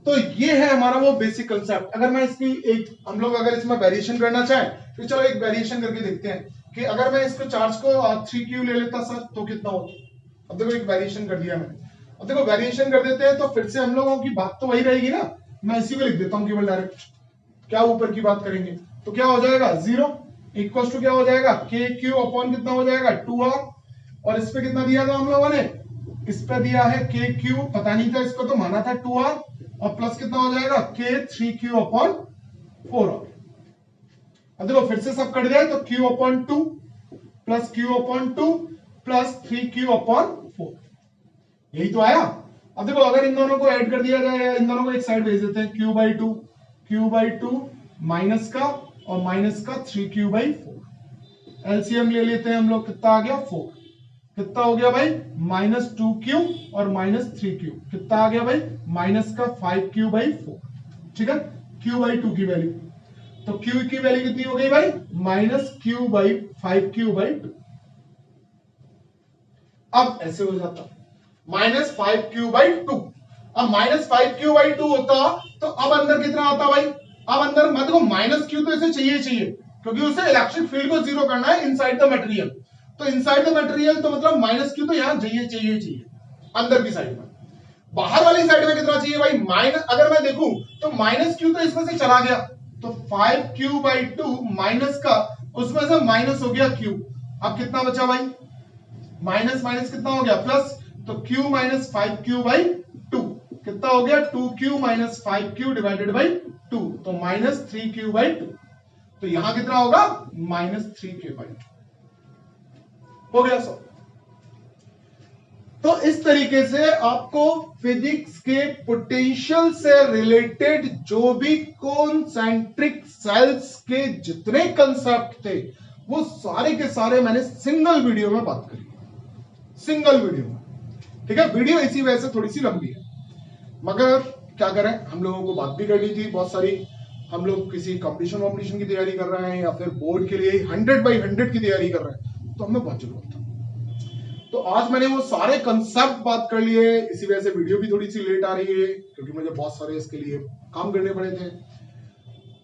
तो ये है हमारा वो बेसिक कंसेप्ट। अगर मैं इसकी एक, हम लोग अगर इसमें वेरिएशन करना चाहें तो चलो एक वेरिएशन करके देखते हैं कि अगर मैं इसको चार्ज को 3Q ले लेता सर तो कितना होता। अब देखो एक वेरिएशन कर दिया मैंने, अब देखो वेरिएशन कर देते हैं तो फिर से हम लोगों की बात तो वही रहेगी ना, मैं इसी में लिख देता हूं केवल डायरेक्ट, क्या ऊपर की बात करेंगे तो क्या हो जाएगा 0 इक्वल टू क्या हो जाएगा KQ अपॉन कितना हो जाएगा 2R, और इस पे कितना दिया था हम लोगों ने इस पे दिया है के क्यू, पता नहीं था इसको तो माना था 2r, और प्लस कितना हो जाएगा के 3q अपॉन 4r। अब देखो फिर से सब कट गए तो q upon 2 plus q upon 2 plus 3q upon 4, यही तो आया। अब देखो अगर इन दोनों को ऐड कर दिया जाए, इन दोनों को एक साइड भेज देते हैं, q/2 माइनस का और माइनस का 3q/4, एलसीएम ले लेते हैं हम लोग, कितना आ गया 4, कितना हो गया भाई -2q और -3q, कितना आ गया भाई माइनस का 5q/4, ठीक है, q/2 की वैल्यू, तो q की वैल्यू कितनी हो गई भाई -q/5q/2। अब ऐसे हो जाता -5q/2, अब -5q/2 होता तो अब अंदर कितना आता भाई, अब अंदर मत को -q तो इसे चाहिए क्योंकि उसे इलेक्ट्रिक फील्ड को जीरो करना है इनसाइड द मटेरियल, तो इनसाइड द मटेरियल तो मतलब -q तो यहां चाहिए अंदर की साइड में। बाहर वाली साइड में कितना चाहिए भाई माइनस, अगर मैं देखूं तो -q तो इसमें से चला गया, तो 5q/2 माइनस का उसमें से माइनस हो गया q, अब कितना बचा भाई माइनस माइनस कितना हो गया प्लस, तो q - 5q/2 कितना हो गया 2q - 5q डिवाइडेड बाई 2, तो -3q/2, तो यहां कितना होगा -3q/2 हो गया सब। तो इस तरीके से आपको फिजिक्स के पोटेंशियल से रिलेटेड जो भी कॉन्सेंट्रिक सेल्स के जितने कंसेप्ट थे वो सारे के सारे मैंने सिंगल वीडियो में बात करी, सिंगल वीडियो में, ठीक है। वीडियो इसी वजह से थोड़ी सी लंबी है, मगर क्या करें, हम लोगों को बात भी करनी थी बहुत सारी, हम लोग किसी कंपटीशन की तैयारी कर रहे हैं या फिर बोर्ड के लिए 100/100 की तैयारी कर रहे हैं, तो हमें बहुत जरूरत था। तो आज मैंने वो सारे कंसेप्ट बात कर लिए, इसी वजह से वीडियो भी थोड़ी सी लेट आ रही है क्योंकि मुझे बहुत सारे इसके लिए काम करने पड़े थे।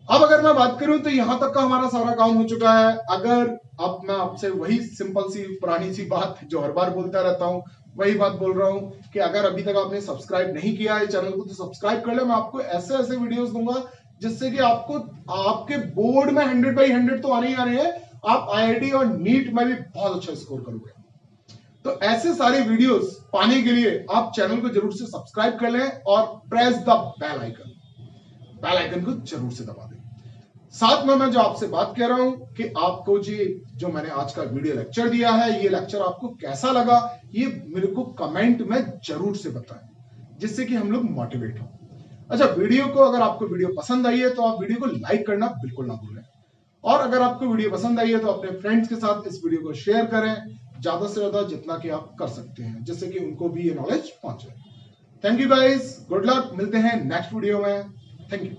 अब अगर मैं बात करूं तो यहां तक का हमारा सारा काम हो चुका है। अगर अब मैं आपसे वही सिंपल सी पुरानी सी बात जो हर बार बोलता रहता हूं, वही बात बोल रहा हूं कि अगर अभी तक आपने सब्सक्राइब नहीं किया है चैनल को तो सब्सक्राइब कर ले। मैं आपको ऐसे ऐसे वीडियोस दूंगा जिससे कि आपको आपके बोर्ड में 100/100 तो आने ही आने हैं, आप IIT और नीट में भी बहुत अच्छा स्कोर करोगे। तो ऐसे सारे वीडियोस पाने के लिए आप चैनल को जरूर से सब्सक्राइब कर लें और प्रेस द बेल आइकन को जरूर से दबा दें। साथ में मैं जो आपसे बात कह रहा हूं कि आपको जी जो मैंने आज का वीडियो लेक्चर दिया है, ये लेक्चर आपको कैसा लगा ये मेरे को कमेंट में जरूर से बताएं, जिससे कि हम लोग मोटिवेट हो। अच्छा, वीडियो को अगर आपको वीडियो पसंद आई है तो आप वीडियो को लाइक करना बिल्कुल ना भूलें, और अगर आपको वीडियो पसंद आई है तो अपने फ्रेंड्स के साथ इस वीडियो को शेयर करें ज्यादा से ज्यादा जितना कि आप कर सकते हैं, जिससे कि उनको भी ये नॉलेज पहुंचे। Thank you guys, good luck, मिलते हैं नेक्स्ट वीडियो में, थैंक यू।